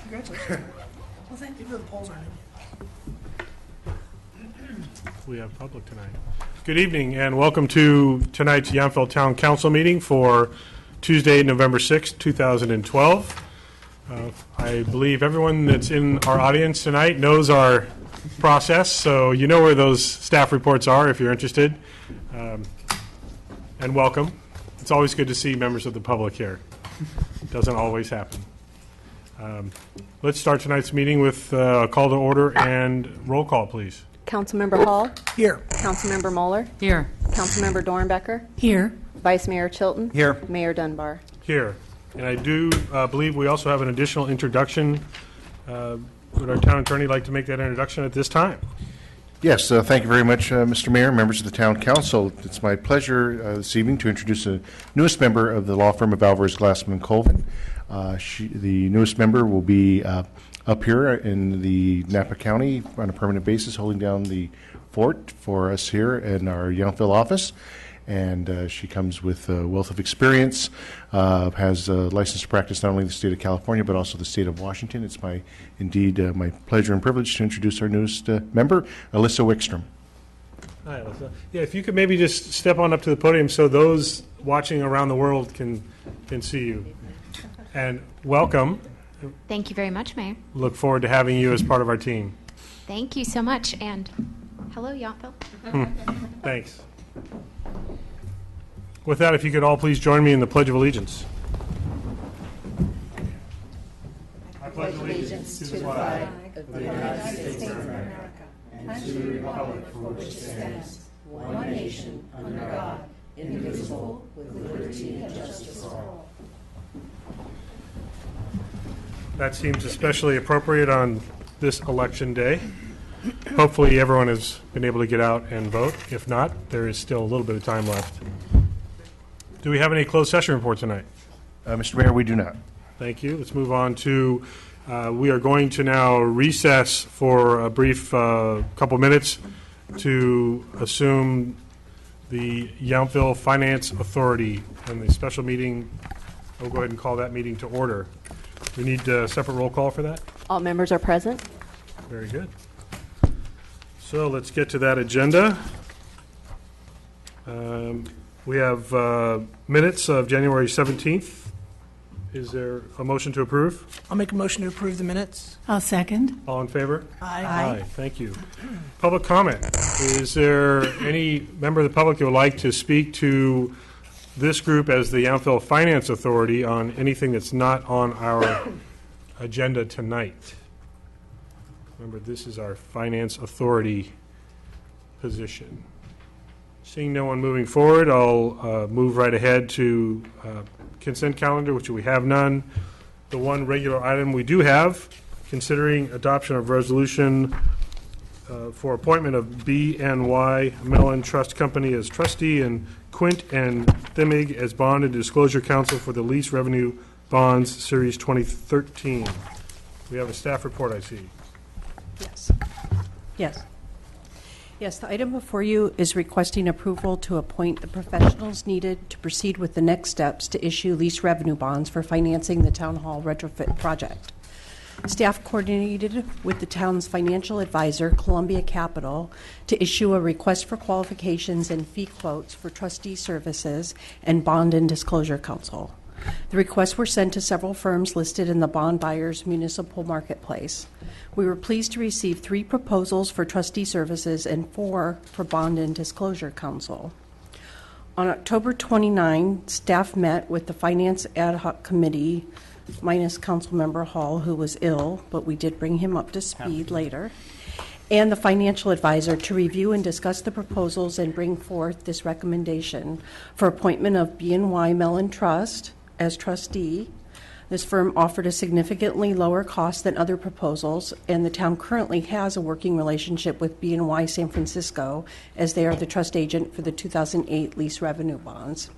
Congratulations. Well, thank you for the polls, Arnie. We have public tonight. Good evening and welcome to tonight's Yountville Town Council meeting for Tuesday, November 6th, 2012. I believe everyone that's in our audience tonight knows our process, so you know where those staff reports are if you're interested. And welcome. It's always good to see members of the public here. It doesn't always happen. Let's start tonight's meeting with a call to order and roll call, please. Councilmember Hall. Here. Councilmember Moeller. Here. Councilmember Dornbecker. Here. Vice Mayor Chilton. Here. Mayor Dunbar. Here. And I do believe we also have an additional introduction. Would our town attorney like to make that introduction at this time? Yes, thank you very much, Mr. Mayor, members of the Town Council. It's my pleasure this evening to introduce the newest member of the law firm of Alvarez, Glassman, Colvin. The newest member will be up here in the Napa County on a permanent basis, holding down the fort for us here in our Yountville office. And she comes with a wealth of experience, has a license to practice not only in the state of California, but also the state of Washington. It's my pleasure and privilege to introduce our newest member, Alyssa Wickstrom. Hi, Alyssa. Yeah, if you could maybe just step on up to the podium so those watching around the world can see you. And welcome. Thank you very much, Mayor. Look forward to having you as part of our team. Thank you so much, and hello, Yountville. Thanks. With that, if you could all please join me in the Pledge of Allegiance. I pledge allegiance to the flag of the United States of America and to the republic for which it stands, one nation, under God, indivisible, with liberty and justice for all. That seems especially appropriate on this election day. Hopefully everyone has been able to get out and vote. If not, there is still a little bit of time left. Do we have any closed session report tonight? Mr. Mayor, we do not. Thank you. Let's move on to, we are going to now recess for a brief couple minutes to assume the Yountville Finance Authority and the special meeting. We'll go ahead and call that meeting to order. We need a separate roll call for that? All members are present. Very good. So let's get to that agenda. We have minutes of January 17th. Is there a motion to approve? I'll make a motion to approve the minutes. I'll second. All in favor? Aye. Thank you. Public comment. Is there any member of the public who would like to speak to this group as the Yountville Finance Authority on anything that's not on our agenda tonight? Remember, this is our Finance Authority position. Seeing no one moving forward, I'll move right ahead to consent calendar, which we have none. The one regular item we do have, considering adoption of resolution for appointment of BNY Mellon Trust Company as trustee and Quint and Thimig as bond and disclosure counsel for the lease revenue bonds series 2013. We have a staff report, I see. Yes, the item before you is requesting approval to appoint the professionals needed to proceed with the next steps to issue lease revenue bonds for financing the town hall retrofit project. Staff coordinated with the town's financial advisor, Columbia Capital, to issue a request for qualifications and fee quotes for trustee services and bond and disclosure counsel. The requests were sent to several firms listed in the Bond Buyers Municipal Marketplace. We were pleased to receive 3 proposals for trustee services and 4 for bond and disclosure counsel. On October 29, staff met with the Finance Ad Hoc Committee, minus Councilmember Hall, who was ill, but we did bring him up to speed later, and the financial advisor to review and discuss the proposals and bring forth this recommendation for appointment of BNY Mellon Trust as trustee. This firm offered a significantly lower cost than other proposals, and the town currently has a working relationship with BNY San Francisco, as they are the trust agent for the 2008 lease revenue bonds.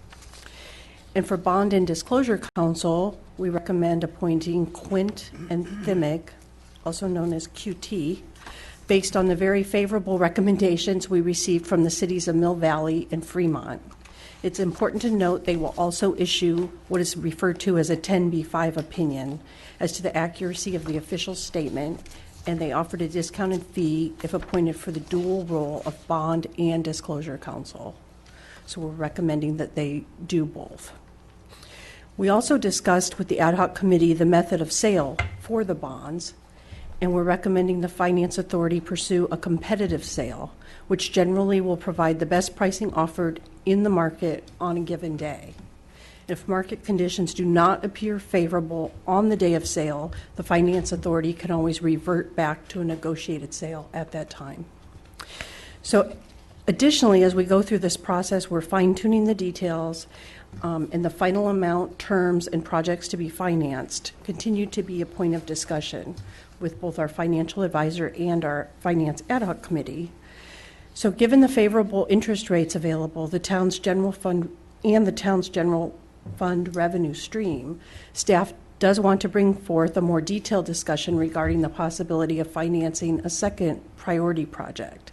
And for bond and disclosure counsel, we recommend appointing Quint and Thimig, also known as QT, based on the very favorable recommendations we received from the cities of Mill Valley and Fremont. It's important to note they will also issue what is referred to as a 10b5 opinion as to the accuracy of the official statement, and they offered a discounted fee if appointed for the dual role of bond and disclosure counsel. So we're recommending that they do both. We also discussed with the ad hoc committee the method of sale for the bonds, and we're recommending the Finance Authority pursue a competitive sale, which generally will provide the best pricing offered in the market on a given day. If market conditions do not appear favorable on the day of sale, the Finance Authority can always revert back to a negotiated sale at that time. So additionally, as we go through this process, we're fine-tuning the details, and the final amount, terms, and projects to be financed continue to be a point of discussion with both our financial advisor and our Finance Ad Hoc Committee. So given the favorable interest rates available, the town's general fund and the town's general fund revenue stream, staff does want to bring forth a more detailed discussion regarding the possibility of financing a second priority project.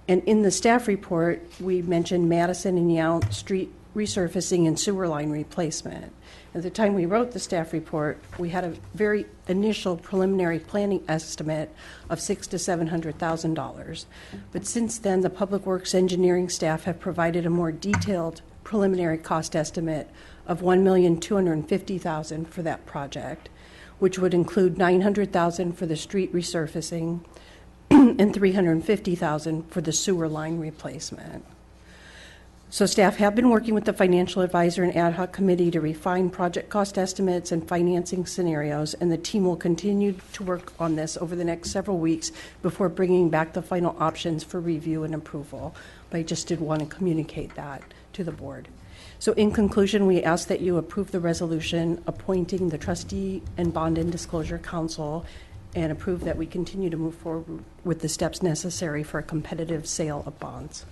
And in the staff report, we mentioned Madison and Yount Street resurfacing and sewer line replacement. At the time we wrote the staff report, we had a very initial preliminary planning estimate of $600,000 to $700,000. But since then, the Public Works engineering staff have provided a more detailed preliminary cost estimate of $1,250,000 for that project, which would include $900,000 for the street resurfacing and $350,000 for the sewer line replacement. So staff have been working with the financial advisor and ad hoc committee to refine project cost estimates and financing scenarios, and the team will continue to work on this over the next several weeks before bringing back the final options for review and approval. But I just did want to communicate that to the board. So in conclusion, we ask that you approve the resolution appointing the trustee and bond and disclosure counsel, and approve that we continue to move forward with the steps necessary for a competitive sale of bonds.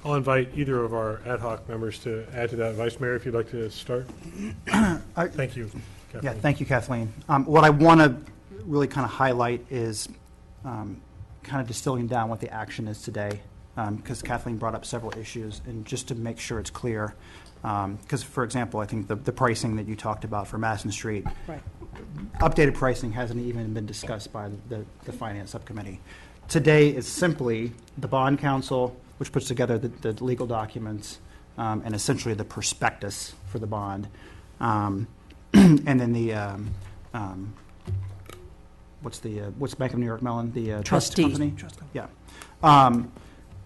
I'll invite either of our ad hoc members to add to that. Vice Mayor, if you'd like to start. Thank you, Kathleen. Yeah, thank you, Kathleen. What I want to really kind of highlight is kind of distilling down what the action is today, because Kathleen brought up several issues, and just to make sure it's clear, because, for example, I think the pricing that you talked about for Madison Street, Right. updated pricing hasn't even been discussed by the Finance Subcommittee. Today is simply the bond counsel, which puts together the legal documents and essentially the prospectus for the bond. And then the, what's Bank of New York Mellon? The trust Trustee. company? Trust Yeah.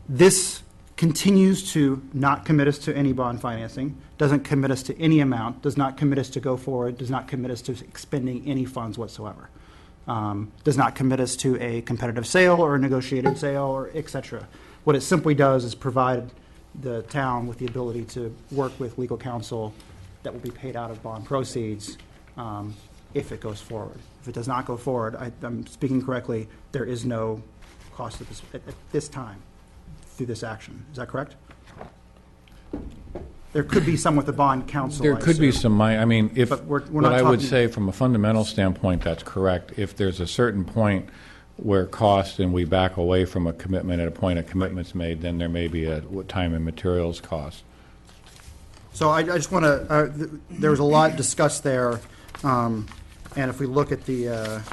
This continues to not commit us to any bond financing, doesn't commit us to any amount, does not commit us to go forward, does not commit us to expending any funds whatsoever. Does not commit us to a competitive sale or a negotiated sale or et cetera. What it simply does is provide the town with the ability to work with legal counsel that will be paid out of bond proceeds if it goes forward. If it does not go forward, I'm speaking correctly, there is no cost at this time through this action. Is that correct? There could be some with the bond counsel. There could be some, I mean, if, But we're what not I would talking- say from a fundamental standpoint, that's correct. If there's a certain point where cost and we back away from a commitment at a point a commitment's made, then there may be a time and materials cost. So I just want to, there was a lot discussed there, and if we look at the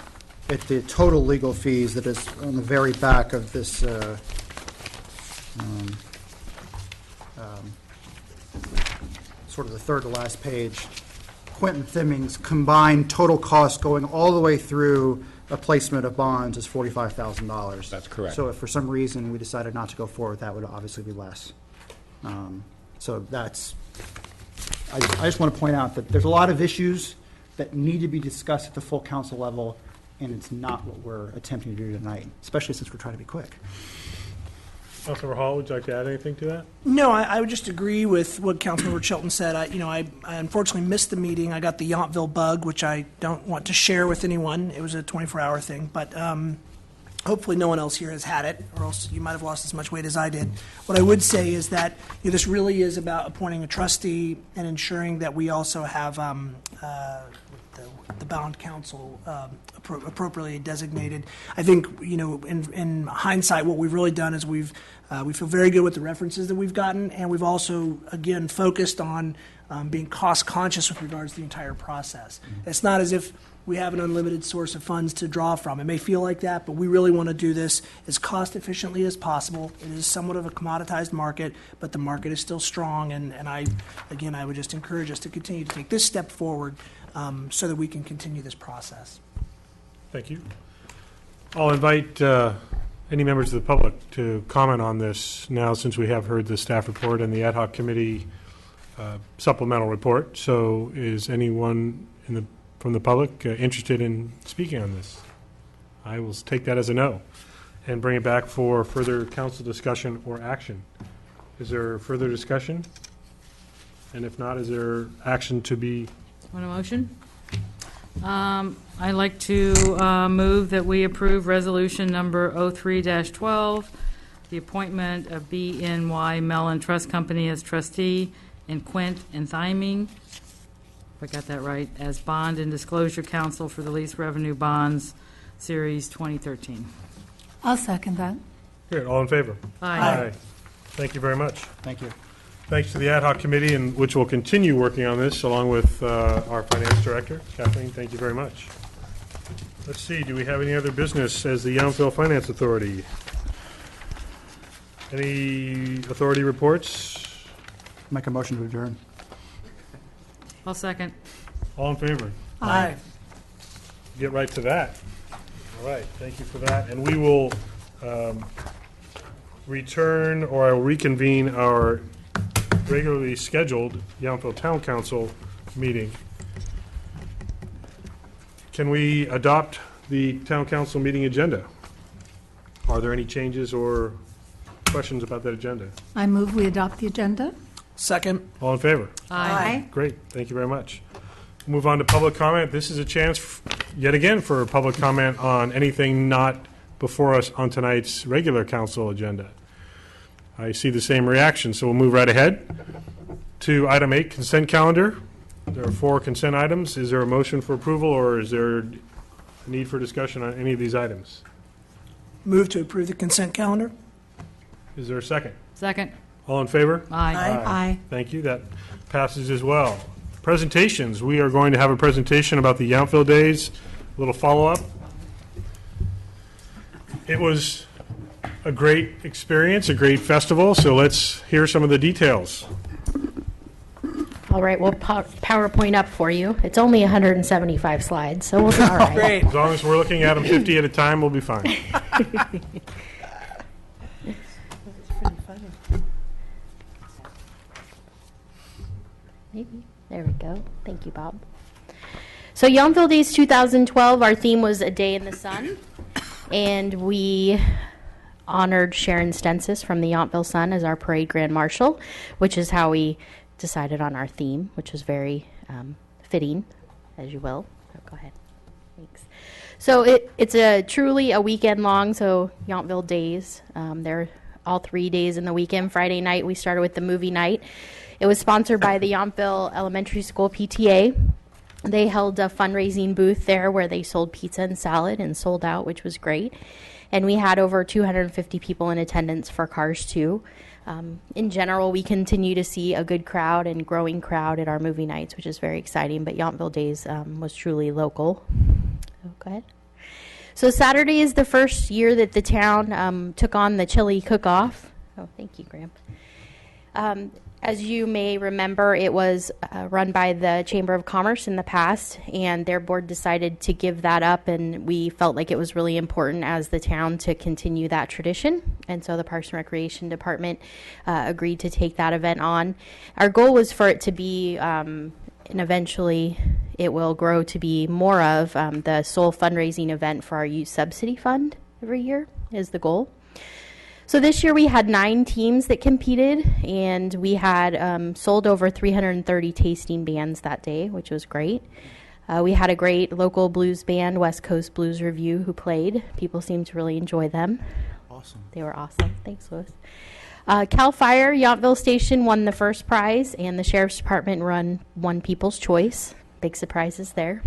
total legal fees that is on the very back of this, sort of the third to last page, Quentin Thimmings' combined total cost going all the way through a placement of bonds is $45,000. That's correct. So if for some reason we decided not to go forward, that would obviously be less. So that's, I just want to point out that there's a lot of issues that need to be discussed at the full council level, and it's not what we're attempting to do tonight, especially since we're trying to be quick. Councilmember Hall, would you like to add anything to that? No, I would just agree with what Councilmember Chilton said. I unfortunately missed the meeting. I got the Yountville bug, which I don't want to share with anyone. It was a 24-hour thing, but hopefully no one else here has had it, or else you might have lost as much weight as I did. What I would say is that this really is about appointing a trustee and ensuring that we also have the bond council appropriately designated. I think, in hindsight, what we've really done is we feel very good with the references that we've gotten, and we've also, again, focused on being cost conscious with regards to the entire process. It's not as if we have an unlimited source of funds to draw from. It may feel like that, but we really want to do this as cost efficiently as possible. It is somewhat of a commoditized market, but the market is still strong, and I would just encourage us to continue to take this step forward so that we can continue this process. Thank you. I'll invite any members of the public to comment on this now, since we have heard the staff report and the ad hoc committee supplemental report. So is anyone from the public interested in speaking on this? I will take that as a no and bring it back for further council discussion or action. Is there further discussion? And if not, is there action to be? Want a motion? I'd like to move that we approve resolution number 03-12, the appointment of BNY Mellon Trust Company as trustee and Quint and Thyming, if I got that right, as bond and disclosure counsel for the lease revenue bonds series 2013. I'll second that. Good. All in favor? Aye. Thank you very much. Thank you. Thanks to the ad hoc committee, and which will continue working on this along with our finance director. Kathleen, thank you very much. Let's see, do we have any other business as the Yountville Finance Authority? Any authority reports? Make a motion to adjourn. I'll second. All in favor? Aye. Get right to that. All right, thank you for that. And we will return, or I will reconvene our regularly scheduled Yountville Town Council meeting. Can we adopt the Town Council meeting agenda? Are there any changes or questions about that agenda? I move we adopt the agenda. Second. All in favor? Aye. Great, thank you very much. Move on to public comment. This is a chance, yet again, for public comment on anything not before us on tonight's regular council agenda. I see the same reaction, so we'll move right ahead to item 8, consent calendar. There are 4 consent items. Is there a motion for approval, or is there a need for discussion on any of these items? Move to approve the consent calendar. Is there a second? Second. All in favor? Aye. Aye. Thank you. That passes as well. Presentations. We are going to have a presentation about the Yountville Days. A little follow-up. It was a great experience, a great festival, so let's hear some of the details. All right, we'll PowerPoint up for you. It's only 175 slides, so we'll be all right. Great. As long as we're looking at them 50 at a time, we'll be fine. Maybe. There we go. Thank you, Bob. So Yountville Days 2012, our theme was A Day in the Sun, and we honored Sharon Stensis from the Yountville Sun as our parade grand marshal, which is how we decided on our theme, which was very fitting, as you will. Oh, go ahead. Thanks. So it's truly a weekend long, so Yountville Days. They're all 3 days in the weekend. Friday night, we started with the movie night. It was sponsored by the Yountville Elementary School PTA. They held a fundraising booth there where they sold pizza and salad and sold out, which was great. And we had over 250 people in attendance for Cars 2. In general, we continue to see a good crowd and growing crowd at our movie nights, which is very exciting. But Yountville Days was truly local. Oh, go ahead. So Saturday is the first year that the town took on the chili cook-off. Oh, thank you, Graham. As you may remember, it was run by the Chamber of Commerce in the past, and their board decided to give that up, and we felt like it was really important as the town to continue that tradition. And so the Parks and Recreation Department agreed to take that event on. Our goal was for it to be, and eventually it will grow to be more of the sole fundraising event for our youth subsidy fund every year is the goal. So this year we had 9 teams that competed, and we had sold over 330 tasting bands that day, which was great. We had a great local blues band, West Coast Blues Review, who played. People seemed to really enjoy them. Awesome. They were awesome. Thanks, Louis. CAL FIRE, Yountville Station won the first prize, and the Sheriff's Department won People's Choice. big surprises there.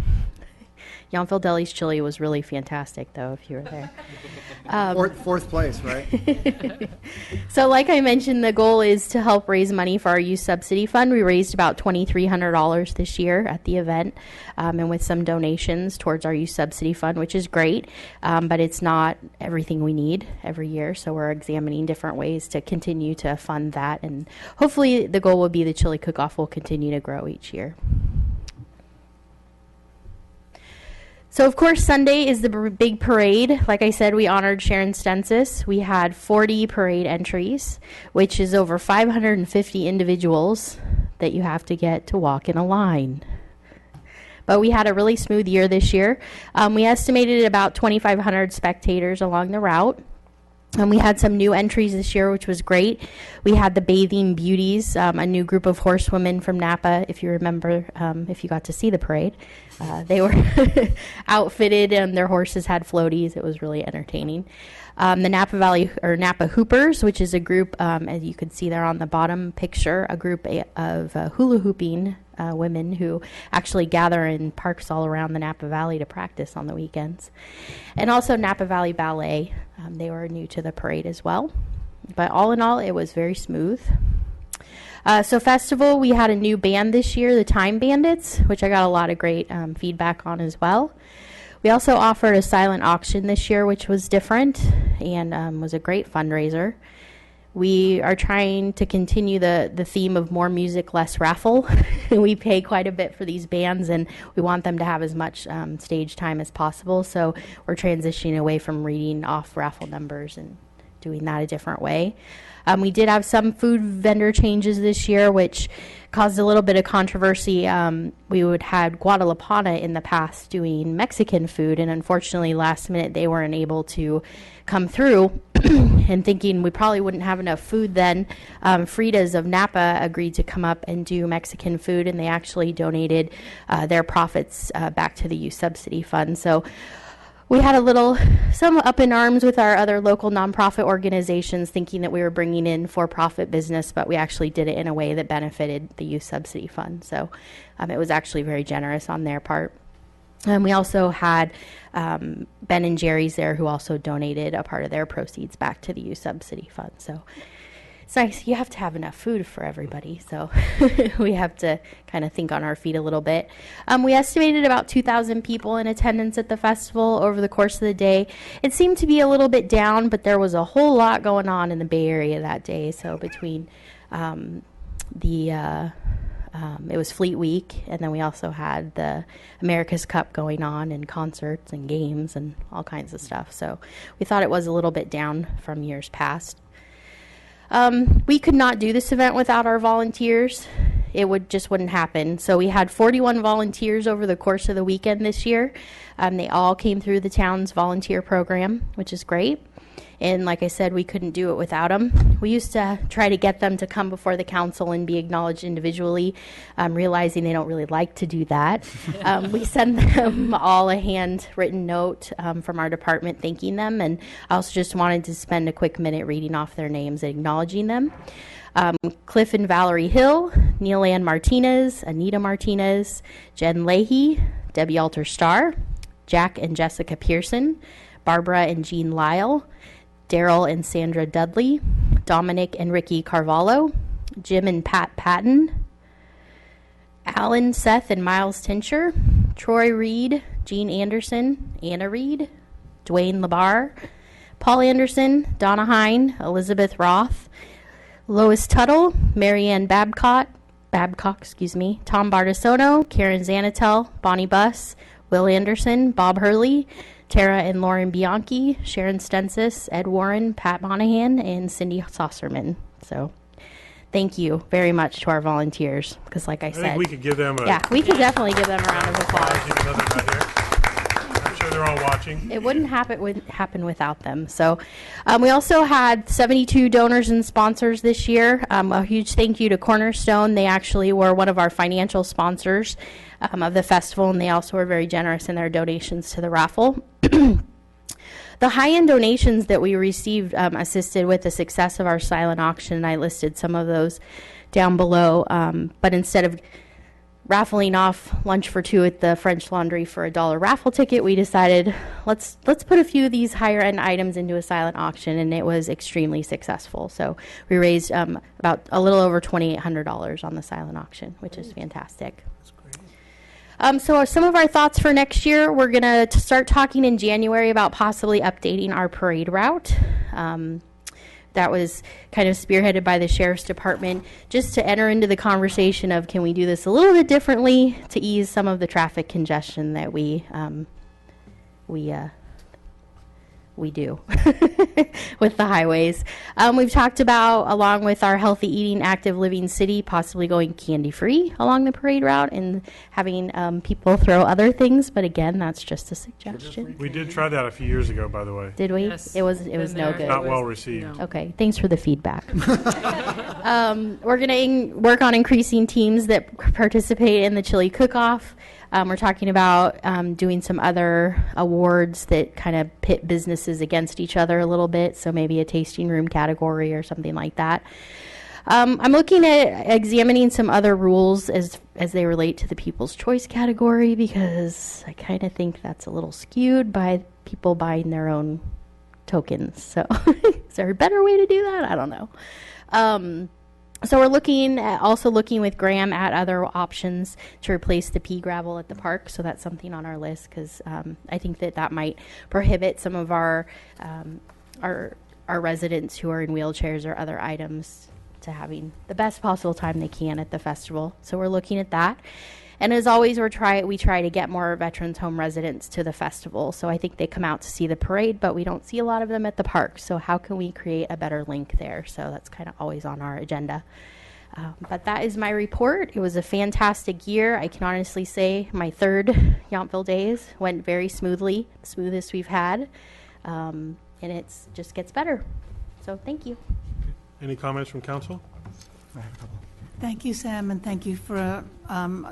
Yountville Deli's chili was really fantastic, though, if you were there. Fourth place, right? So like I mentioned, the goal is to help raise money for our youth subsidy fund. We raised about $2,300 this year at the event, and with some donations towards our youth subsidy fund, which is great, but it's not everything we need every year, so we're examining different ways to continue to fund that, and hopefully the goal will be the chili cook-off will continue to grow each year. So, of course, Sunday is the big parade. Like I said, we honored Sharon Stensis. We had 40 parade entries, which is over 550 individuals that you have to get to walk in a line. But we had a really smooth year this year. We estimated about 2,500 spectators along the route. And we had some new entries this year, which was great. We had the Bathing Beauties, a new group of horsewomen from Napa, if you remember, if you got to see the parade. They were outfitted and their horses had floaties. It was really entertaining. The Napa Valley, or Napa Hoopers, which is a group, as you can see there on the bottom picture, a group of hula hooping women who actually gather in parks all around the Napa Valley to practice on the weekends. And also Napa Valley Ballet. They were new to the parade as well. But all in all, it was very smooth. So festival, we had a new band this year, the Time Bandits, which I got a lot of great feedback on as well. We also offered a silent auction this year, which was different and was a great fundraiser. We are trying to continue the theme of more music, less raffle. We pay quite a bit for these bands, and we want them to have as much stage time as possible. So we're transitioning away from reading off raffle numbers and doing that a different way. We did have some food vendor changes this year, which caused a little bit of controversy. We would had Guadalajara in the past doing Mexican food, and unfortunately last minute they weren't able to come through. And thinking we probably wouldn't have enough food then, Frida's of Napa agreed to come up and do Mexican food, and they actually donated their profits back to the youth subsidy fund. So we had some up in arms with our other local nonprofit organizations, thinking that we were bringing in for-profit business, but we actually did it in a way that benefited the youth subsidy fund. So it was actually very generous on their part. And we also had Ben and Jerry's there, who also donated a part of their proceeds back to the youth subsidy fund. So it's nice. You have to have enough food for everybody, so we have to kind of think on our feet a little bit. We estimated about 2,000 people in attendance at the festival over the course of the day. It seemed to be a little bit down, but there was a whole lot going on in the Bay Area that day. So between it was Fleet Week, and then we also had the America's Cup going on, and concerts and games and all kinds of stuff. So we thought it was a little bit down from years past. We could not do this event without our volunteers. It wouldn't happen. So we had 41 volunteers over the course of the weekend this year. They all came through the town's volunteer program, which is great. And like I said, we couldn't do it without them. We used to try to get them to come before the council and be acknowledged individually, realizing they don't really like to do that. We send them all a handwritten note from our department thanking them, and I also just wanted to spend a quick minute reading off their names and acknowledging them. Cliff and Valerie Hill, Neil Ann Martinez, Anita Martinez, Jen Leahy, Debbie Alter Starr, Jack and Jessica Pearson, Barbara and Jean Lyle, Daryl and Sandra Dudley, Dominic and Ricky Carvalho, Jim and Pat Patton, Alan, Seth, and Miles Tincher, Troy Reed, Jean Anderson, Anna Reed, Dwayne Labar, Paul Anderson, Donna Hine, Elizabeth Roth, Lois Tuttle, Marianne Babcock, Tom Bartisono, Karen Zanatel, Bonnie Buss, Will Anderson, Bob Hurley, Tara and Lauren Bianchi, Sharon Stensis, Ed Warren, Pat Monahan, and Cindy Saucerman. So thank you very much to our volunteers, because like I said, think we could give them we could definitely give them a round of applause. I'm sure they're all watching. It wouldn't happen without them. So we also had 72 donors and sponsors this year. A huge thank you to Cornerstone. They actually were one of our financial sponsors of the festival, and they also were very generous in their donations to the raffle. The high-end donations that we received assisted with the success of our silent auction, and I listed some of those down below. But instead of raffling off lunch for two at the French Laundry for $1 raffle ticket, we decided let's put a few of these higher end items into a silent auction, and it was extremely successful. So we raised about a little over $2,800 on the silent auction, which is fantastic. So some of our thoughts for next year, we're going to start talking in January about possibly updating our parade route. That was kind of spearheaded by the Sheriff's Department, just to enter into the conversation of, can we do this a little bit differently to ease some of the traffic congestion that we do with the highways. We've talked about, along with our healthy eating, active living city, possibly going candy-free along the parade route and having people throw other things. But again, that's just a suggestion. We did try that a few years ago, by the way. Did we? Yes. It was Been no there. good. Not well received. No. Okay, thanks for the feedback. We're going to work on increasing teams that participate in the chili cook-off. We're talking about doing some other awards that kind of pit businesses against each other a little bit, so maybe a tasting room category or something like that. I'm looking at examining some other rules as they relate to the People's Choice category, because I kind of think that's a little skewed by people buying their own tokens. So is there a better way to do that? I don't know. So we're also looking with Graham at other options to replace the pea gravel at the park. So that's something on our list, because I think that might prohibit some of our residents who are in wheelchairs or other items to having the best possible time they can at the festival. So we're looking at that. And as always, we try to get more Veterans Home residents to the festival. So I think they come out to see the parade, but we don't see a lot of them at the park. So how can we create a better link there? So that's kind of always on our agenda. But that is my report. It was a fantastic year. I can honestly say my third Yountville Days went very smoothly, the smoothest we've had. And it just gets better. So thank you. Any comments from council? Thank you, Sam, and thank you for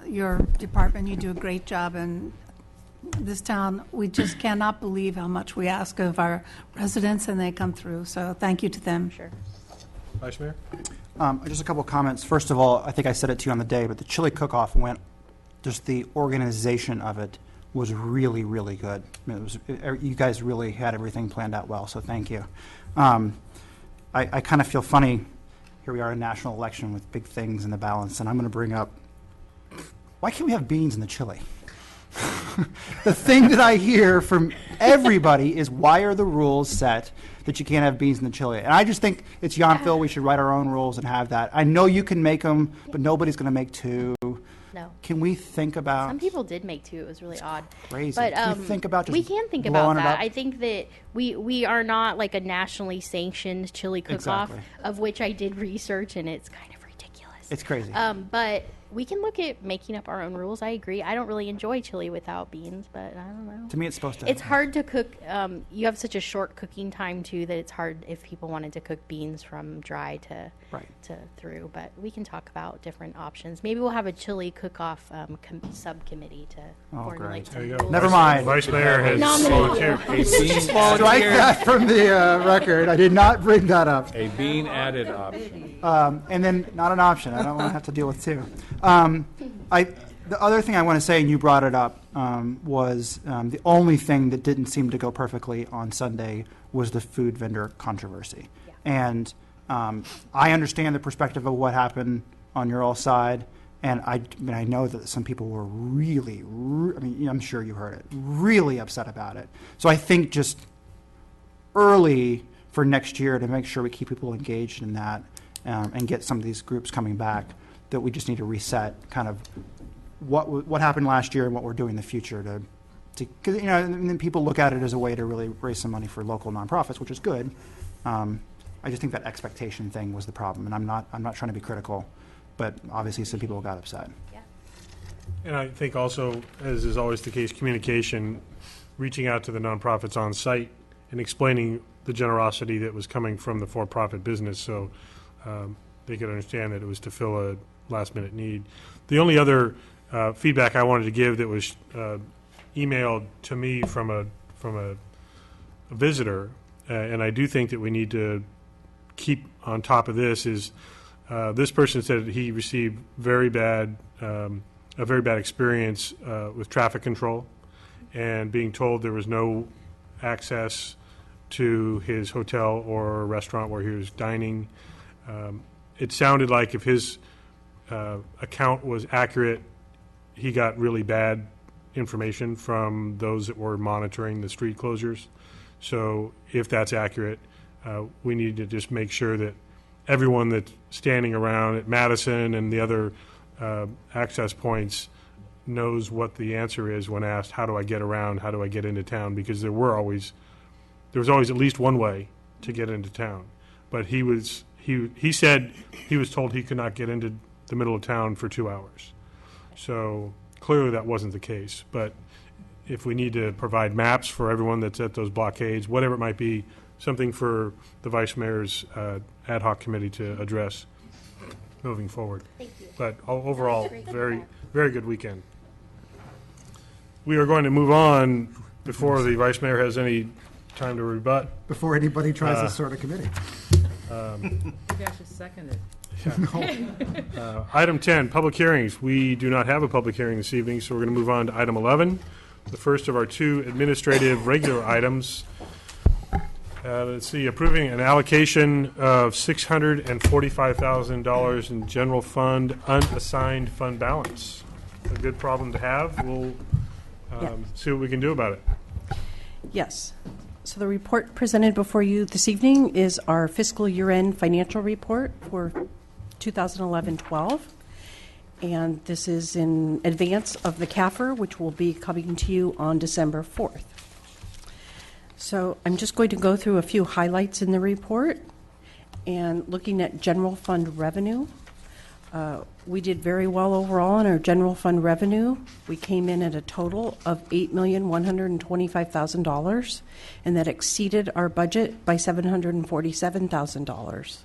your department. You do a great job in this town. We just cannot believe how much we ask of our residents, and they come through. So thank you to them. Sure. Vice Mayor? Just a couple comments. First of all, I think I said it to you on the day, but the chili cook-off just the organization of it was really, really good. I mean, you guys really had everything planned out well, so thank you. I kind of feel funny. Here we are in a national election with big things in the balance, and I'm going to bring up, why can't we have beans in the chili? The thing that I hear from everybody is, why are the rules set that you can't have beans in the chili? And I just think it's Yountville. We should write our own rules and have that. I know you can make them, but nobody's going to make two. No. Can we think about... Some people did make two. It was really odd. Crazy. But Can you think about just we can think about blowing it that. up? I think that we are not like a nationally sanctioned chili cook-off, Exactly. of which I did research, and it's kind of ridiculous. It's crazy. But we can look at making up our own rules. I agree. I don't really enjoy chili without beans, but I don't know. To me, it's supposed to... It's hard to cook. You have such a short cooking time, too, that it's hard if people wanted to cook beans from dry to through. But we can talk about different options. Maybe we'll have a chili cook-off subcommittee to formulate great. some There you go. rules. Never mind. Vice Mayor has Nominate. volunteered. Strike that from the record. I did not bring that up. A bean added option. And then not an option. I don't want to have to deal with two. The other thing I want to say, and you brought it up, was the only thing that didn't seem to go perfectly on Sunday was the food vendor controversy. Yeah. And I understand the perspective of what happened on your all side, and I know that some people were really, I'm sure you heard it, really upset about it. So I think just early for next year to make sure we keep people engaged in that and get some of these groups coming back, that we just need to reset kind of what happened last year and what we're doing in the future to because and then people look at it as a way to really raise some money for local nonprofits, which is good. I just think that expectation thing was the problem, and I'm not trying to be critical, but obviously some people got upset. And I think also, as is always the case, communication, reaching out to the nonprofits on site and explaining the generosity that was coming from the for-profit business, so they could understand that it was to fill a last-minute need. The only other feedback I wanted to give that was emailed to me from a visitor, and I do think that we need to keep on top of this, is this person said he received very bad a very bad experience with traffic control and being told there was no access to his hotel or restaurant where he was dining. It sounded like if his account was accurate, he got really bad information from those that were monitoring the street closures. So if that's accurate, we need to just make sure that everyone that's standing around at Madison and the other access points knows what the answer is when asked, how do I get around, how do I get into town? Because there was always at least one way to get into town. But he said he was told he could not get into the middle of town for 2 hours. So clearly that wasn't the case. But if we need to provide maps for everyone that's at those blockades, whatever it might be, something for the Vice Mayor's ad hoc committee to address moving forward. Thank you. But overall, very, very good weekend. We are going to move on before the Vice Mayor has any time to rebut. Before anybody tries to start a committee. Maybe I should second it. Item 10, public hearings. We do not have a public hearing this evening, so we're going to move on to item 11, the first of our two administrative regular items. Let's see, approving an allocation of $645,000 in general fund unassigned fund balance. A good problem to have. We'll see what we can do about it. Yes. So the report presented before you this evening is our fiscal year-end financial report for 2011-12. And this is in advance of the CAFR, which will be coming to you on December 4th. So I'm just going to go through a few highlights in the report. And looking at general fund revenue, we did very well overall in our general fund revenue. We came in at a total of $8,125,000, and that exceeded our budget by $747,000.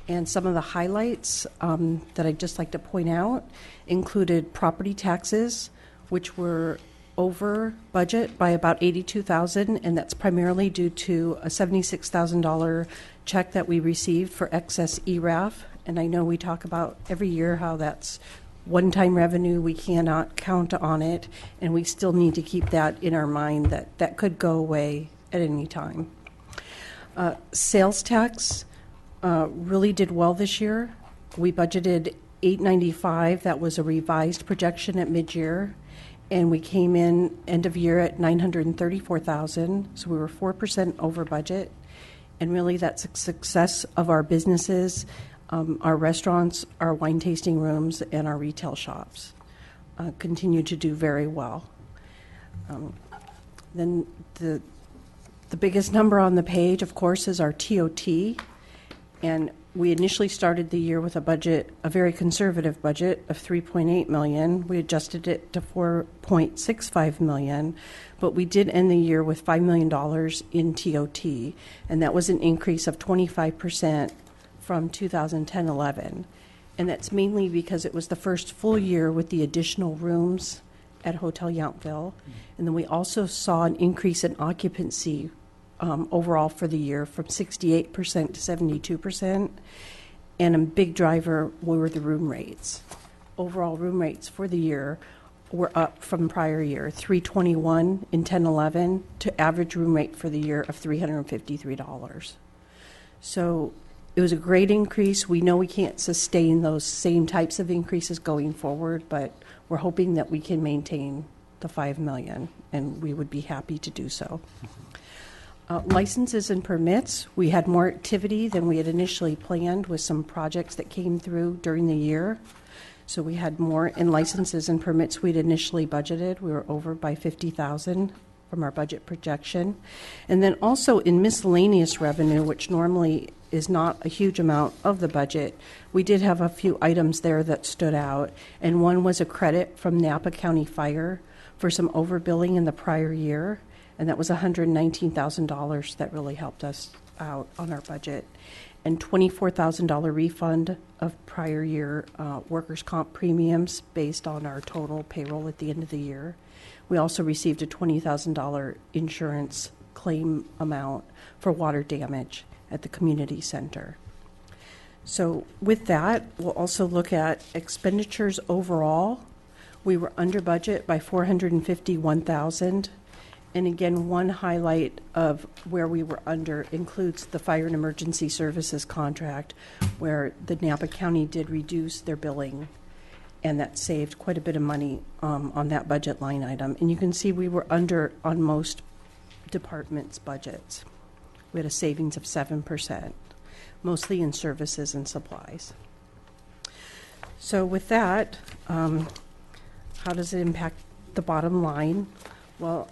And some of the highlights that I'd just like to point out included property taxes, which were over budget by about $82,000, and that's primarily due to a $76,000 check that we received for excess ERAF. And I know we talk about every year how that's one-time revenue, we cannot count on it, and we still need to keep that in our mind that that could go away at any time. Sales tax really did well this year. We budgeted $895. That was a revised projection at mid-year, and we came in end of year at $934,000, so we were 4% over budget. And really that's a success of our businesses, our restaurants, our wine tasting rooms, and our retail shops continue to do very well. Then the biggest number on the page, of course, is our TOT. And we initially started the year with a budget, a very conservative budget of $3.8 million. We adjusted it to $4.65 million, but we did end the year with $5 million in TOT, and that was an increase of 25% from 2010-11. And that's mainly because it was the first full year with the additional rooms at Hotel Yountville. And then we also saw an increase in occupancy overall for the year from 68% to 72%. And a big driver were the room rates. Overall room rates for the year were up from prior year, $321 in 10-11 to average room rate for the year of $353. So it was a great increase. We know we can't sustain those same types of increases going forward, but we're hoping that we can maintain the $5 million, and we would be happy to do so. Licenses and permits, we had more activity than we had initially planned with some projects that came through during the year. So we had more in licenses and permits we'd initially budgeted. We were over by $50,000 from our budget projection. And then also in miscellaneous revenue, which normally is not a huge amount of the budget, we did have a few items there that stood out. And one was a credit from Napa County Fire for some overbilling in the prior year. And that was $119,000 that really helped us out on our budget. And $24,000 refund of prior year workers' comp premiums based on our total payroll at the end of the year. We also received a $20,000 insurance claim amount for water damage at the community center. So with that, we'll also look at expenditures overall. We were under budget by $451,000. And again, one highlight of where we were under includes the Fire and Emergency Services contract, where the Napa County did reduce their billing, and that saved quite a bit of money on that budget line item. And you can see we were under on most departments' budgets. We had a savings of 7%, mostly in services and supplies. So with that, how does it impact the bottom line? Well,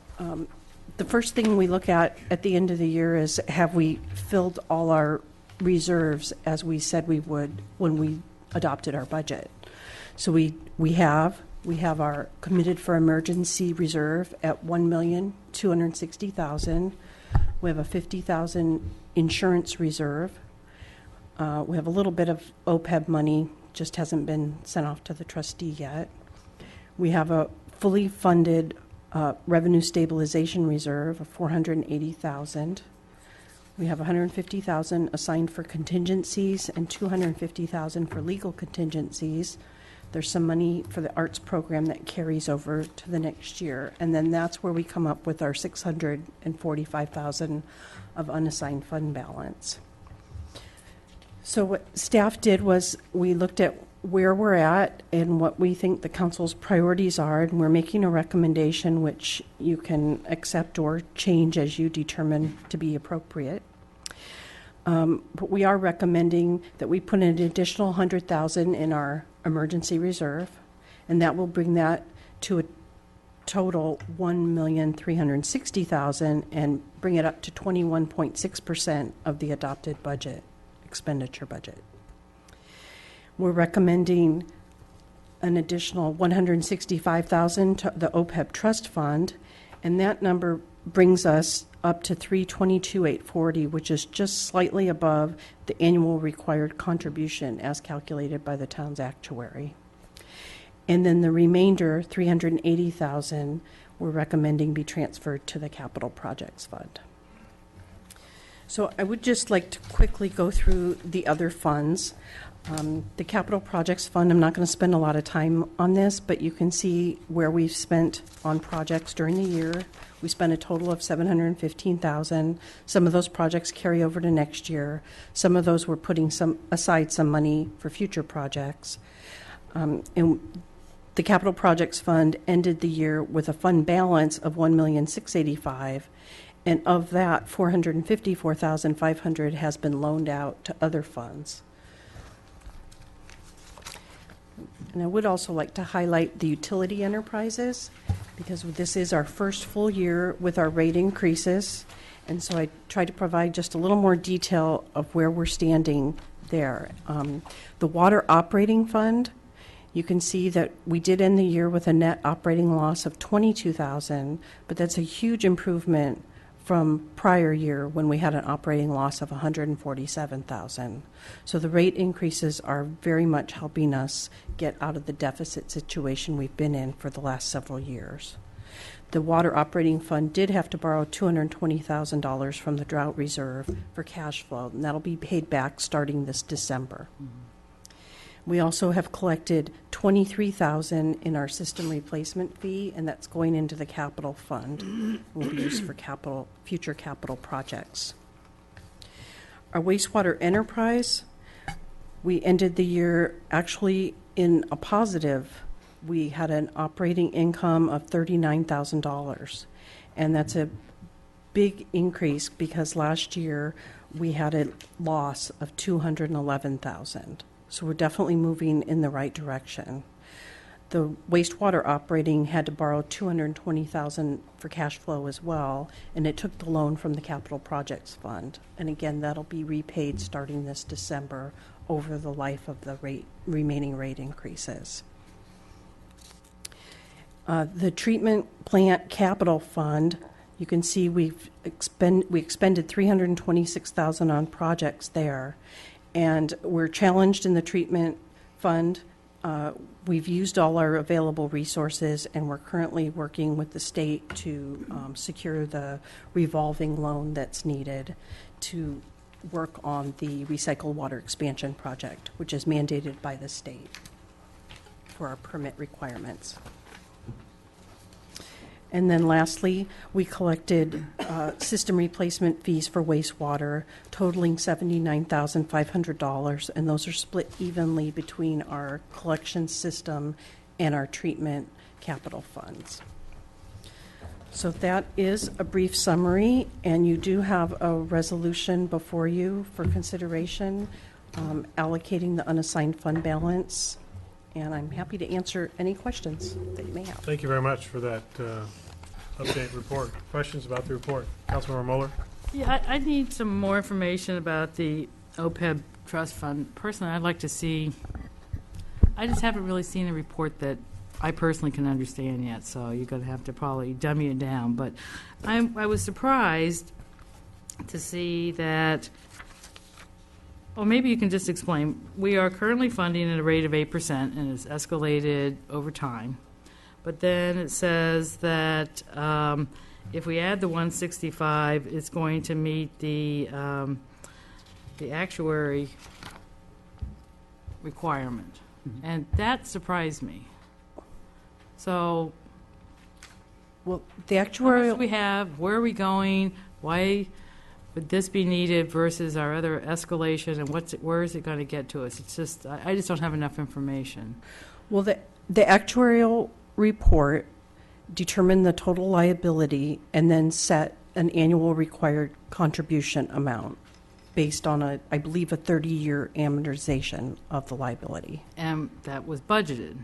the first thing we look at the end of the year is, have we filled all our reserves as we said we would when we adopted our budget? So we have our committed for emergency reserve at $1,260,000. We have a $50,000 insurance reserve. We have a little bit of OPEB money, just hasn't been sent off to the trustee yet. We have a fully funded revenue stabilization reserve of $480,000. We have $150,000 assigned for contingencies and $250,000 for legal contingencies. There's some money for the arts program that carries over to the next year, and then that's where we come up with our $645,000 of unassigned fund balance. So what staff did was we looked at where we're at and what we think the council's priorities are, and we're making a recommendation which you can accept or change as you determine to be appropriate. But we are recommending that we put an additional $100,000 in our emergency reserve, and that will bring that to a total $1,360,000 and bring it up to 21.6% of the adopted budget, expenditure budget. We're recommending an additional $165,000 to the OPEB trust fund, and that number brings us up to $322,840, which is just slightly above the annual required contribution as calculated by the town's actuary. And then the remainder, $380,000, we're recommending be transferred to the capital projects fund. So I would just like to quickly go through the other funds. The capital projects fund, I'm not going to spend a lot of time on this, but you can see where we've spent on projects during the year. We spent a total of $715,000. Some of those projects carry over to next year. Some of those we're putting aside some money for future projects. And the capital projects fund ended the year with a fund balance of $1,685,000. And of that, $454,500 has been loaned out to other funds. And I would also like to highlight the utility enterprises, because this is our first full year with our rate increases. And so I tried to provide just a little more detail of where we're standing there. The water operating fund, you can see that we did end the year with a net operating loss of $22,000, but that's a huge improvement from prior year when we had an operating loss of $147,000. So the rate increases are very much helping us get out of the deficit situation we've been in for the last several years. The water operating fund did have to borrow $220,000 from the drought reserve for cash flow, and that'll be paid back starting this December. We also have collected $23,000 in our system replacement fee, and that's going into the capital fund. Will be used for future capital projects. Our wastewater enterprise, we ended the year actually in a positive. We had an operating income of $39,000, and that's a big increase because last year we had a loss of $211,000. So we're definitely moving in the right direction. The wastewater operating had to borrow $220,000 for cash flow as well, and it took the loan from the capital projects fund. And again, that'll be repaid starting this December over the life of the remaining rate increases. The treatment plant capital fund, you can see we expended $326,000 on projects there. And we're challenged in the treatment fund. We've used all our available resources, and we're currently working with the state to secure the revolving loan that's needed to work on the recycled water expansion project, which is mandated by the state for our permit requirements. And then lastly, we collected system replacement fees for wastewater totaling $79,500, and those are split evenly between our collection system and our treatment capital funds. So that is a brief summary, and you do have a resolution before you for consideration allocating the unassigned fund balance, and I'm happy to answer any questions that you may have. Thank you very much for that update report. Questions about the report? Councilmember Mueller? Yeah, I need some more information about the OPEB trust fund. Personally, I'd like to see, I just haven't really seen a report that I personally can understand yet, so you're going to have to probably dummy it down. But I was surprised to see that, well, maybe you can just explain. We are currently funding at a rate of 8%, and it's escalated over time. But then it says that if we add the 165, it's going to meet the actuary requirement. And that surprised me. So, Well, the how much do actuarial, we have? Where are we going? Why would this be needed versus our other escalation? And where is it going to get to us? It's just, I just don't have enough information. well, the actuarial report determined the total liability and then set an annual required contribution amount based on I believe, a 30-year amortization of the liability. And that was budgeted.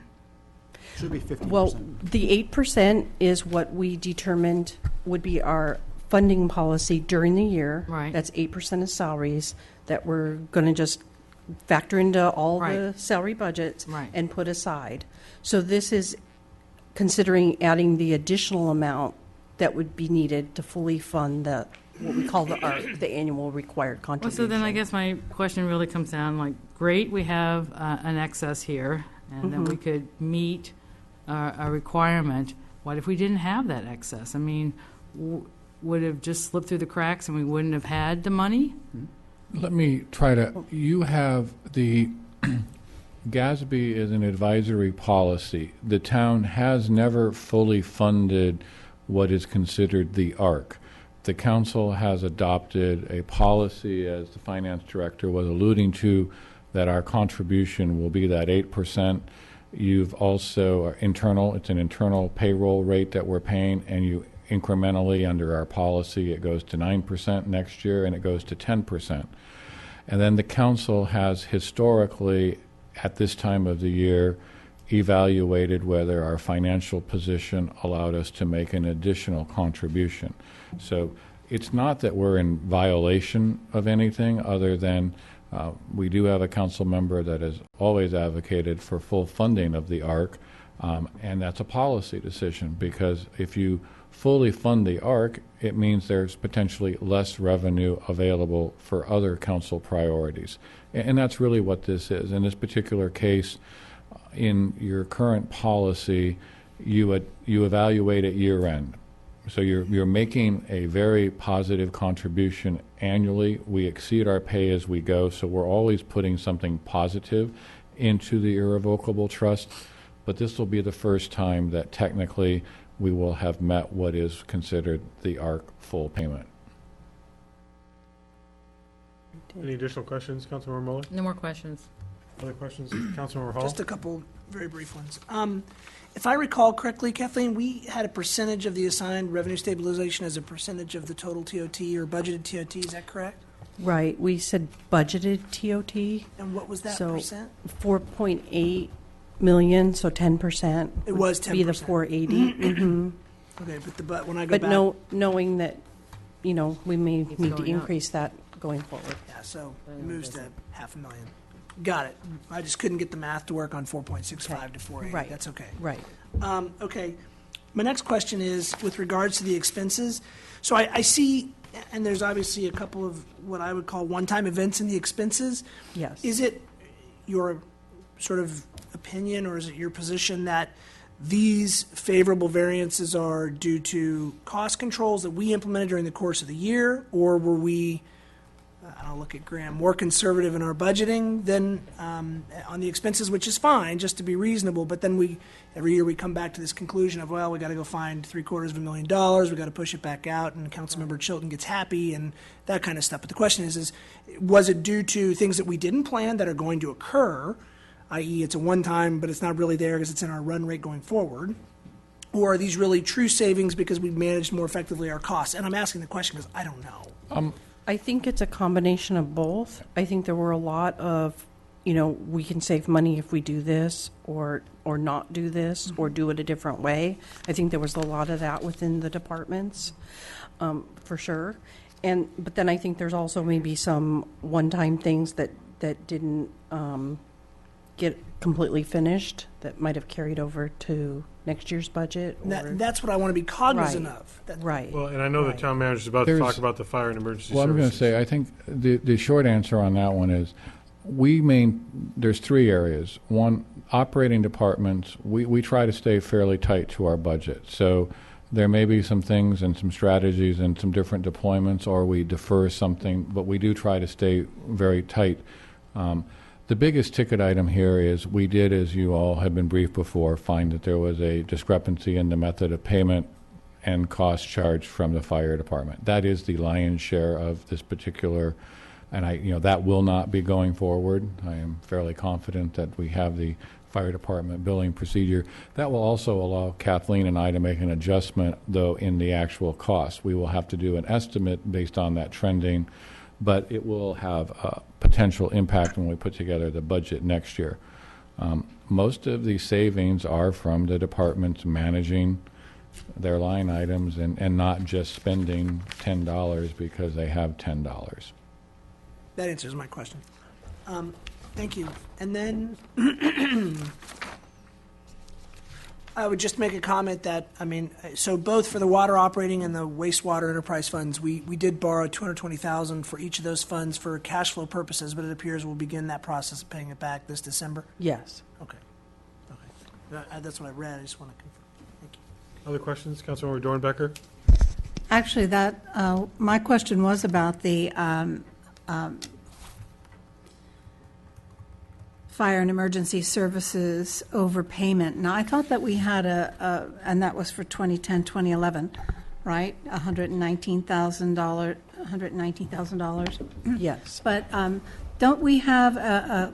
Should be 50%. Well, the 8% is what we determined would be our funding policy during the year. Right. That's 8% of salaries that we're going to just factor into all the Right. salary budgets Right. and put aside. So this is considering adding the additional amount that would be needed to fully fund the, what we call the annual required Well, contribution. so then I guess my question really comes down, like, great, we have an excess here, and then we could meet a requirement. What if we didn't have that excess? I mean, would it have just slipped through the cracks and we wouldn't have had the money? Let me try to, you have the, GASB is an advisory policy. The town has never fully funded what is considered the ARC. The council has adopted a policy, as the finance director was alluding to, that our contribution will be that 8%. You've also, it's an internal payroll rate that we're paying, and you incrementally, under our policy, it goes to 9% next year, and it goes to 10%. And then the council has historically, at this time of the year, evaluated whether our financial position allowed us to make an additional contribution. So it's not that we're in violation of anything other than we do have a council member that has always advocated for full funding of the ARC, and that's a policy decision, because if you fully fund the ARC, it means there's potentially less revenue available for other council priorities. And that's really what this is. In this particular case, in your current policy, you evaluate at year end. So you're making a very positive contribution annually. We exceed our pay as we go, so we're always putting something positive into the irrevocable trust. But this will be the first time that technically we will have met what is considered the ARC full payment. Any additional questions, Councilmember Mueller? No more questions. Other questions, Councilmember Hall? Just a couple very brief ones. If I recall correctly, Kathleen, we had a percentage of the assigned revenue stabilization as a percentage of the total TOT or budgeted TOT, is that correct? Right, we said budgeted TOT. And what was that So percent? 4.8 million, so 10%. It was would Be the 10%. 480. Okay, but when I go But back. knowing that, we may need to going up. increase that going forward. Yeah, so it moves to 500,000. Got it. I just couldn't get the math to work on 4.65 to 480. Right. That's okay. Right. Okay. My next question is with regards to the expenses. So I see, and there's obviously a couple of what I would call one-time events in the expenses. Yes. Is it your sort of opinion, or is it your position that these favorable variances are due to cost controls that we implemented during the course of the year, or were we I'll look at Graham, more conservative in our budgeting than on the expenses, which is fine, just to be reasonable. But then every year we come back to this conclusion of, well, we got to go find $750,000, we got to push it back out, and Councilmember Chilton gets happy and that kind of stuff. But the question is was it due to things that we didn't plan that are going to occur, i.e. it's a one-time, but it's not really there because it's in our run rate going forward? Or are these really true savings because we've managed more effectively our costs? And I'm asking the question because I don't know. I think it's a combination of both. I think there were a lot of, we can save money if we do this or not do this or do it a different way. I think there was a lot of that within the departments, for sure. But then I think there's also maybe some one-time things that didn't get completely finished that might have carried over to next year's budget. That's what I want to be cognizant of. Right. Well, and I know the town manager's about to talk about the fire and emergency Well, I'm going to services. say, I think the short answer on that one is, there's three areas. One, operating departments, we try to stay fairly tight to our budget. So there may be some things and some strategies and some different deployments, or we defer something, but we do try to stay very tight. The biggest ticket item here is we did, as you all have been briefed before, find that there was a discrepancy in the method of payment and cost charged from the fire department. That is the lion's share of this particular, and that will not be going forward. I am fairly confident that we have the fire department billing procedure. That will also allow Kathleen and I to make an adjustment, though, in the actual cost. We will have to do an estimate based on that trending, but it will have a potential impact when we put together the budget next year. Most of the savings are from the departments managing their line items and not just spending $10 because they have $10. That answers my question. Thank you. And then I would just make a comment that, so both for the water operating and the wastewater enterprise funds, we did borrow $220,000 for each of those funds for cash flow purposes, but it appears we'll begin that process of paying it back this December. Yes. Okay. That's what I read. I just want to confirm. Thank you. Other questions? Councilmember Dornbecker? Actually, my question was about the fire and emergency services overpayment. Now, I thought that we had and that was for 2010, 2011, right? $119,000. Yes. But don't we have a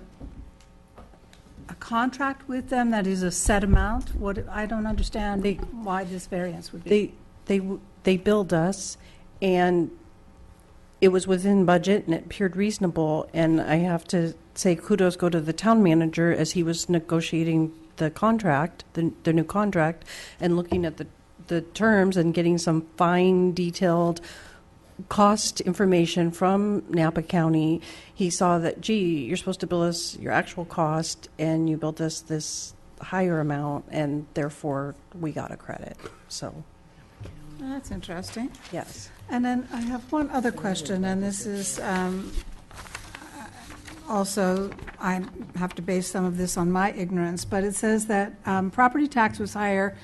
contract with them that is a set amount? I don't understand why this variance would be. They billed us, and it was within budget, and it appeared reasonable. And I have to say kudos go to the town manager as he was negotiating the contract, the new contract, and looking at the terms and getting some fine, detailed cost information from Napa County. He saw that, you're supposed to bill us your actual cost, and you billed us this higher amount, and therefore we got a credit. So, That's interesting. yes. And then I have one other question, and this is also, I have to base some of this on my ignorance, but it says that property tax was higher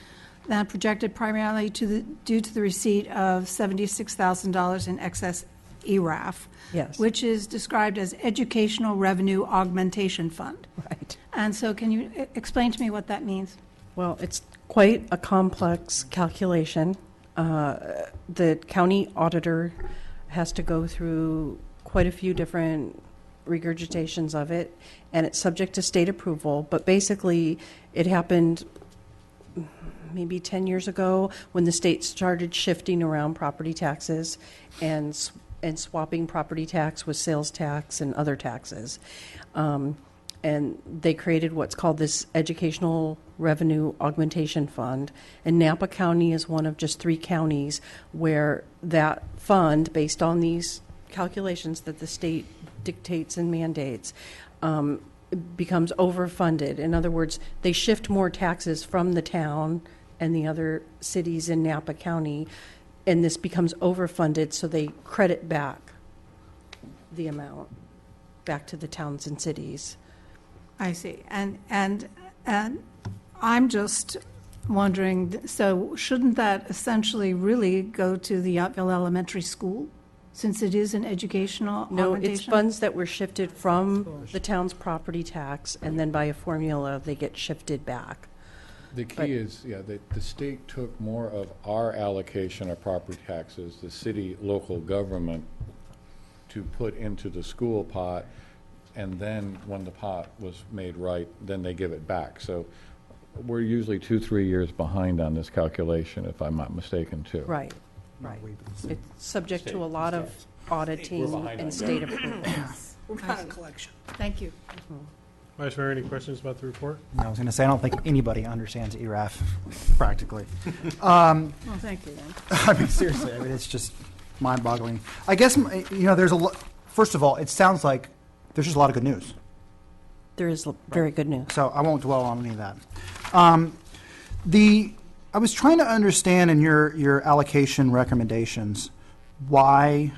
than projected primarily due to the receipt of $76,000 in excess ERAF, Yes. which is described as Educational Revenue Augmentation Fund. Right. And so can you explain to me what that means? Well, it's quite a complex calculation. The county auditor has to go through quite a few different regurgitations of it, and it's subject to state approval. But basically, it happened maybe 10 years ago when the state started shifting around property taxes and swapping property tax with sales tax and other taxes. And they created what's called this Educational Revenue Augmentation Fund. And Napa County is one of just 3 counties where that fund, based on these calculations that the state dictates and mandates, becomes overfunded. In other words, they shift more taxes from the town and the other cities in Napa County, and this becomes overfunded, so they credit back the amount back to the towns and cities. I see. And I'm just wondering, so shouldn't that essentially really go to the Yountville Elementary School since it is an educational No, it's augmentation? funds that were shifted from the town's property tax, and then by a formula, they get shifted back. The key is, the state took more of our allocation of property taxes, the city, local government, to put into the school pot, and then when the pot was made right, then they give it back. So we're usually 2-3 years behind on this calculation, if I'm not mistaken, too. Right. It's subject to a lot of auditing and state approval. We're behind on collection. Thank you. Vice Mayor, any questions about the report? I was going to say, I don't think anybody understands ERAF practically. Well, thank you, then. I mean, seriously, I mean, it's just mind-boggling. I guess, there's a lot, first of all, it sounds like there's just a lot of good news. There is very good news. So I won't dwell on any of that. I was trying to understand in your allocation recommendations why,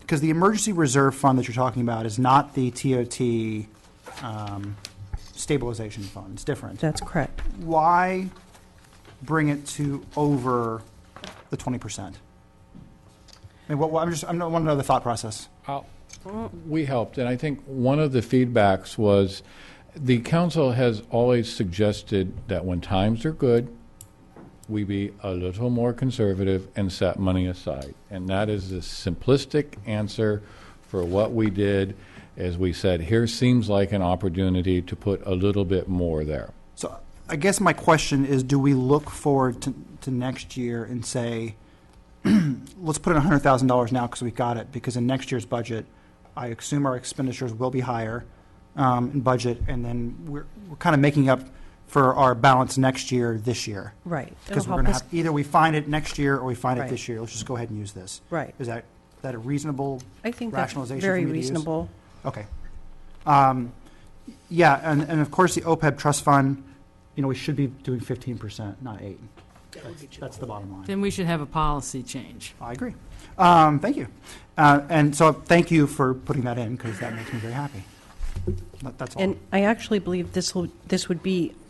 because the emergency reserve fund that you're talking about is not the TOT stabilization fund. It's different. That's correct. Why bring it to over the 20%? I mean, I want to know the thought process. We helped, and I think one of the feedbacks was the council has always suggested that when times are good, we be a little more conservative and set money aside. And that is the simplistic answer for what we did, is we said, here seems like an opportunity to put a little bit more there. So I guess my question is, do we look forward to next year and say, let's put in $100,000 now because we got it, because in next year's budget, I assume our expenditures will be higher in budget, and then we're kind of making up for our balance next year, this year. Right. Because It'll we're going to help have, either we find it next year or we find it Right. this year. Let's just go ahead and use this. Right. Is that a reasonable I think that's rationalization very for me to use? reasonable. Okay. Yeah, and of course, the OPEB trust fund, we should be doing 15%, not 8. That's the bottom line. Then we should have a policy change. I agree. Thank you. And so thank you for putting that in, because that makes me very happy. That's all. And I actually believe this would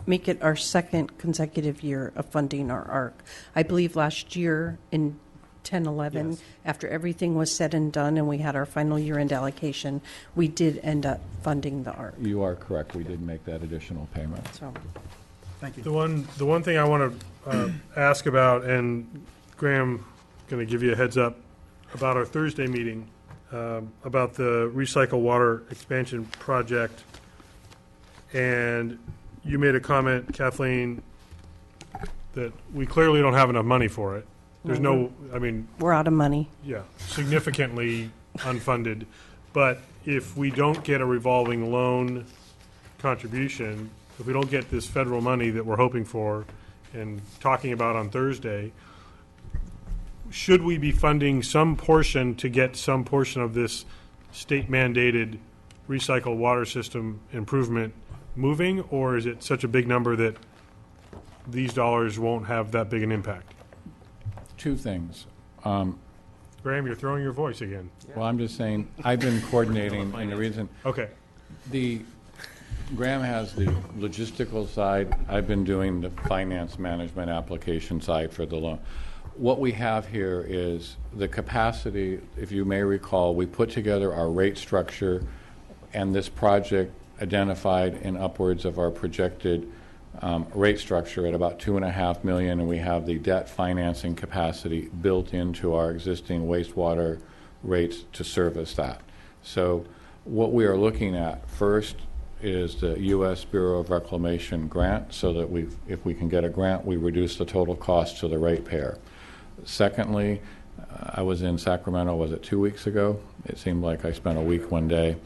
make it our second consecutive year of funding our ARC. I believe last year in 10-11, Yes. after everything was said and done and we had our final year-end allocation, we did end up funding the ARC. You are correct, we did make that additional payment. So, Thank you. The one thing I want to ask about, and Graham, going to give you a heads up about our Thursday meeting, about the recycle water expansion project. And you made a comment, Kathleen, that we clearly don't have enough money for it. There's no, we're out of money. yeah, significantly unfunded. But if we don't get a revolving loan contribution, if we don't get this federal money that we're hoping for and talking about on Thursday, should we be funding some portion to get some portion of this state-mandated recycled water system improvement moving, or is it such a big number that these dollars won't have that big an impact? Two things. Graham, you're throwing your voice again. Well, I'm just saying, I've been coordinating, and the reason, Okay. Graham has the logistical side, I've been doing the finance management application side for the loan. What we have here is the capacity, if you may recall, we put together our rate structure, and this project identified in upwards of our projected rate structure at about $2.5 million, and we have the debt financing capacity built into our existing wastewater rates to service that. So what we are looking at first is the U.S. Bureau of Reclamation grant, so that if we can get a grant, we reduce the total cost to the ratepayer. Secondly, I was in Sacramento, was it 2 weeks ago? It seemed like I spent a week one day.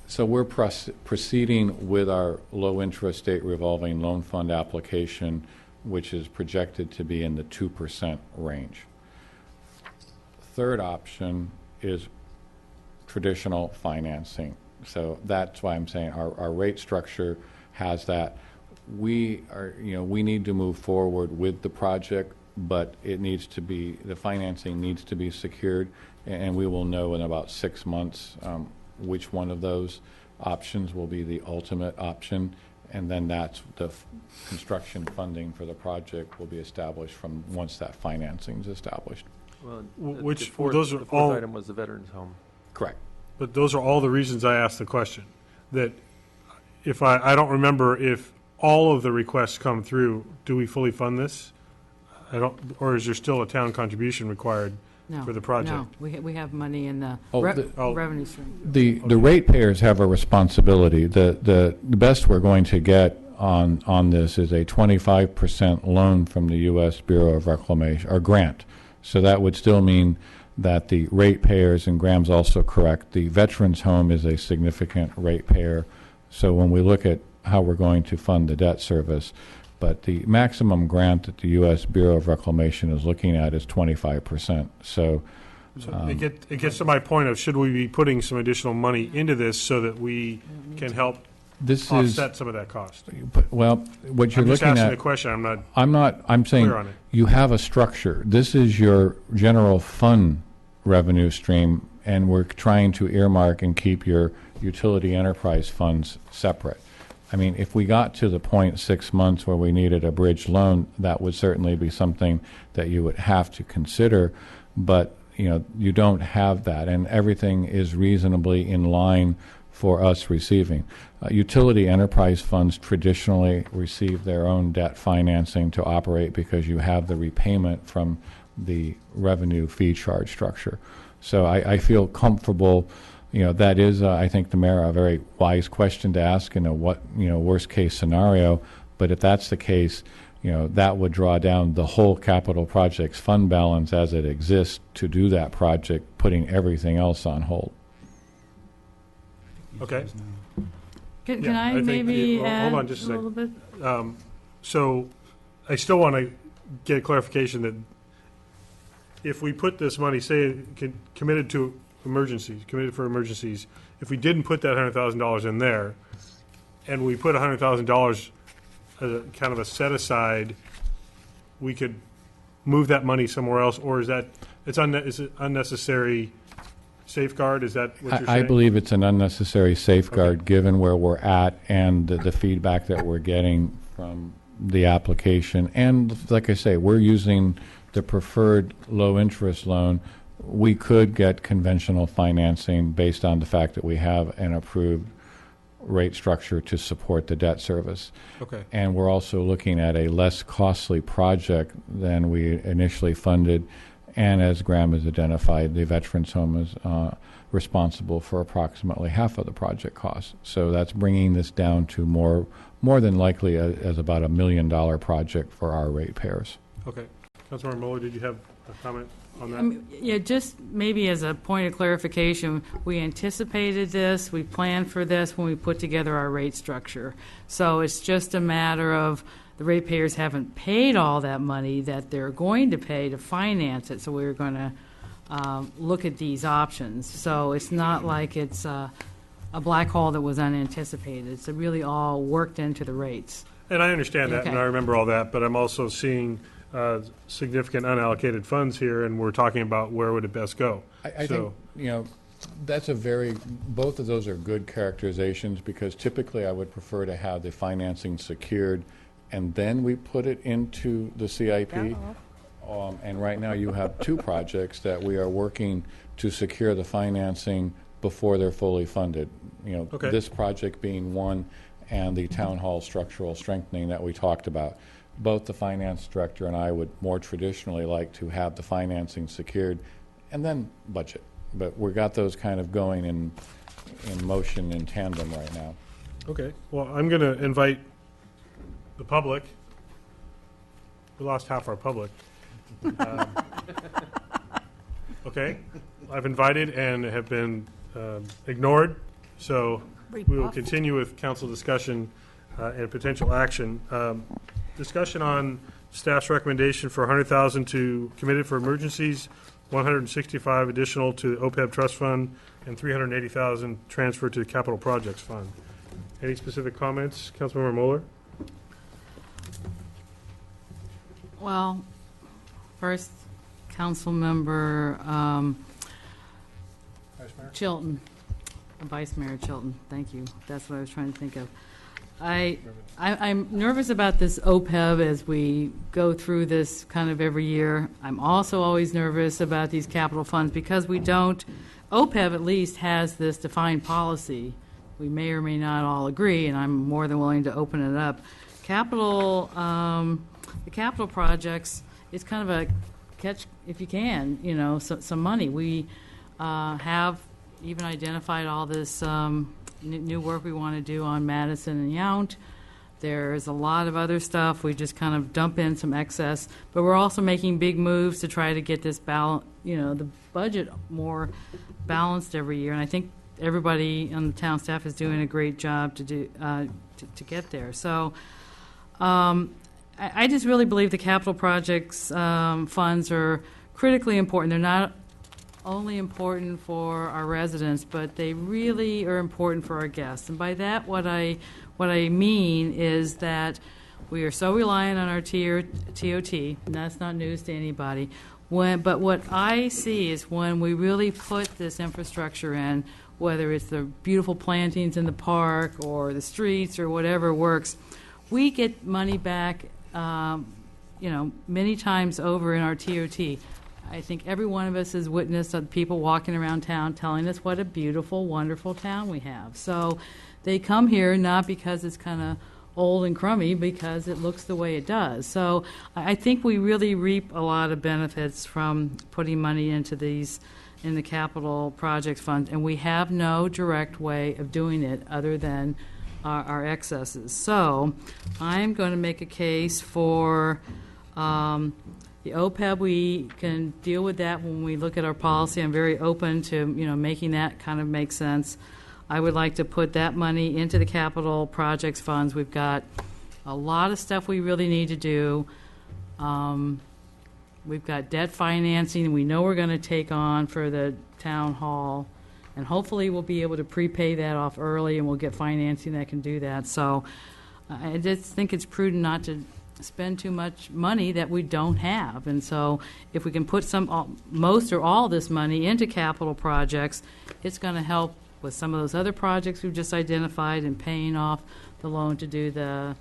So we're proceeding with our low-interest state revolving loan fund application, which is projected to be in the 2% range. Third option is traditional financing. So that's why I'm saying our rate structure has that. We need to move forward with the project, but it needs to be, the financing needs to be secured, and we will know in about 6 months which one of those options will be the ultimate option, and then that's the construction funding for the project will be established from once that financing is established. Well, Which- the fourth- those are the fourth all- item was the veterans home. Correct. But those are all the reasons I asked the question. That if I don't remember if all of the requests come through, do we fully fund this? I don't, or is there still a town contribution required No, for the project? No, we have money in the Oh, revenue stream. The ratepayers have a responsibility. The best we're going to get on this is a 25% loan from the U.S. Bureau of Reclamation, or grant. So that would still mean that the ratepayers, and Graham's also correct, the Veterans Home is a significant ratepayer. So when we look at how we're going to fund the debt service, but the maximum grant that the U.S. Bureau of Reclamation is looking at is 25%. So So it gets to my point of, should we be putting some additional money into this so that we can help this is, offset some of that cost? well, what you're I'm just looking asking at. the question, I'm saying, clear on it. you have a structure. This is your general fund revenue stream, and we're trying to earmark and keep your utility enterprise funds separate. I mean, if we got to the point 6 months where we needed a bridge loan, that would certainly be something that you would have to consider, but, you don't have that, and everything is reasonably in line for us receiving. Utility enterprise funds traditionally receive their own debt financing to operate because you have the repayment from the revenue fee charge structure. So I feel comfortable, that is, I think, the mayor, a very wise question to ask in a worst case scenario. But if that's the case, that would draw down the whole capital projects fund balance as it exists to do that project, putting everything else on hold. Okay. Can Yeah, I think maybe hold add on just a a little bit? So I still want to get clarification that if we put this money, say, committed for emergencies, if we didn't put that $100,000 in there, and we put $100,000 as a kind of a set aside, we could move that money somewhere else, or is it unnecessary safeguard? Is that what you're saying? I believe it's an unnecessary safeguard, given where we're at and the feedback that we're getting from the application. And like I say, we're using the preferred low-interest loan. We could get conventional financing based on the fact that we have an approved rate structure to support the debt service. Okay. And we're also looking at a less costly project than we initially funded. And as Graham has identified, the Veterans Home is responsible for approximately half of the project cost. So that's bringing this down to more than likely as about $1 million project for our ratepayers. Okay. Councilmember Mueller, did you have a comment on that? Yeah, just maybe as a point of clarification, we anticipated this, we planned for this when we put together our rate structure. So it's just a matter of the ratepayers haven't paid all that money that they're going to pay to finance it, so we're going to look at these options. So it's not like it's a black hole that was unanticipated. It's really all worked into the rates. And I understand that, and Okay. I remember all that, but I'm also seeing significant unallocated funds here, and we're talking about where would it best go. I So- think, that's both of those are good characterizations, because typically I would prefer to have the financing secured and then we put it into the CIP. And right now you have two projects that we are working to secure the financing before they're fully funded. Okay. This project being one, and the town hall structural strengthening that we talked about. Both the finance director and I would more traditionally like to have the financing secured and then budget. But we got those kind of going in motion in tandem right now. Okay, well, I'm going to invite the public. We lost half our public. Okay, I've invited and have been ignored, so we will continue with council discussion and potential action. Discussion on staff's recommendation for $100,000 to committed for emergencies, $165 additional to OPEB trust fund, and $380,000 transferred to the capital projects fund. Any specific comments, Councilmember Mueller? Well, first, Councilmember Chilton, Vice Mayor Chilton, thank you. That's what I was trying to think of. I'm nervous about this OPEB as we go through this kind of every year. I'm also always nervous about these capital funds because we don't, OPEB at least has this defined policy. We may or may not all agree, and I'm more than willing to open it up. The capital projects, it's kind of a catch if you can, some money. We have even identified all this new work we want to do on Madison and Yount. There's a lot of other stuff. We just kind of dump in some excess, but we're also making big moves to try to get this the budget more balanced every year. And I think everybody on the town staff is doing a great job to do to get there. So I just really believe the capital projects funds are critically important. They're not only important for our residents, but they really are important for our guests. And by that, what I mean is that we are so reliant on our TOT, and that's not news to anybody. But what I see is when we really put this infrastructure in, whether it's the beautiful plantings in the park or the streets or whatever works, we get money back, many times over in our TOT. I think every one of us has witnessed people walking around town telling us what a beautiful, wonderful town we have. So they come here not because it's kind of old and crummy, because it looks the way it does. So I think we really reap a lot of benefits from putting money into these in the capital project fund, and we have no direct way of doing it other than our excesses. So I'm going to make a case for the OPEB. We can deal with that when we look at our policy. I'm very open to making that kind of make sense. I would like to put that money into the capital projects funds. We've got a lot of stuff we really need to do. We've got debt financing we know we're going to take on for the town hall, and hopefully we'll be able to prepay that off early, and we'll get financing that can do that. So I just think it's prudent not to spend too much money that we don't have. And so if we can put most or all this money into capital projects, it's going to help with some of those other projects we've just identified and paying off the loan to do the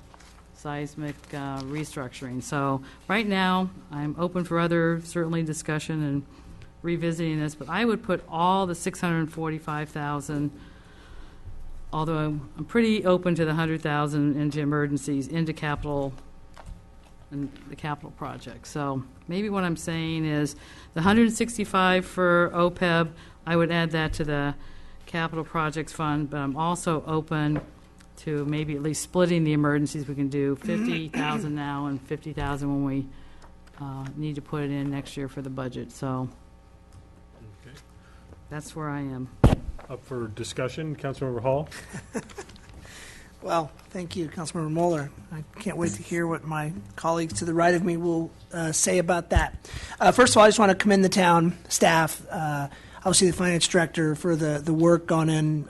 seismic restructuring. So right now, I'm open for other, certainly, discussion and revisiting this, but I would put all the $645,000, although I'm pretty open to the $100,000 into emergencies, into capital and the capital project. So maybe what I'm saying is the $165 for OPEB, I would add that to the capital projects fund, but I'm also open to maybe at least splitting the emergencies. We can do $50,000 now and $50,000 when we need to put it in next year for the budget. So that's where I am. Up for discussion, Councilmember Hall. Well, thank you, Councilmember Mueller. I can't wait to hear what my colleagues to the right of me will say about that. First of all, I just want to commend the town staff, obviously the finance director, for the work gone in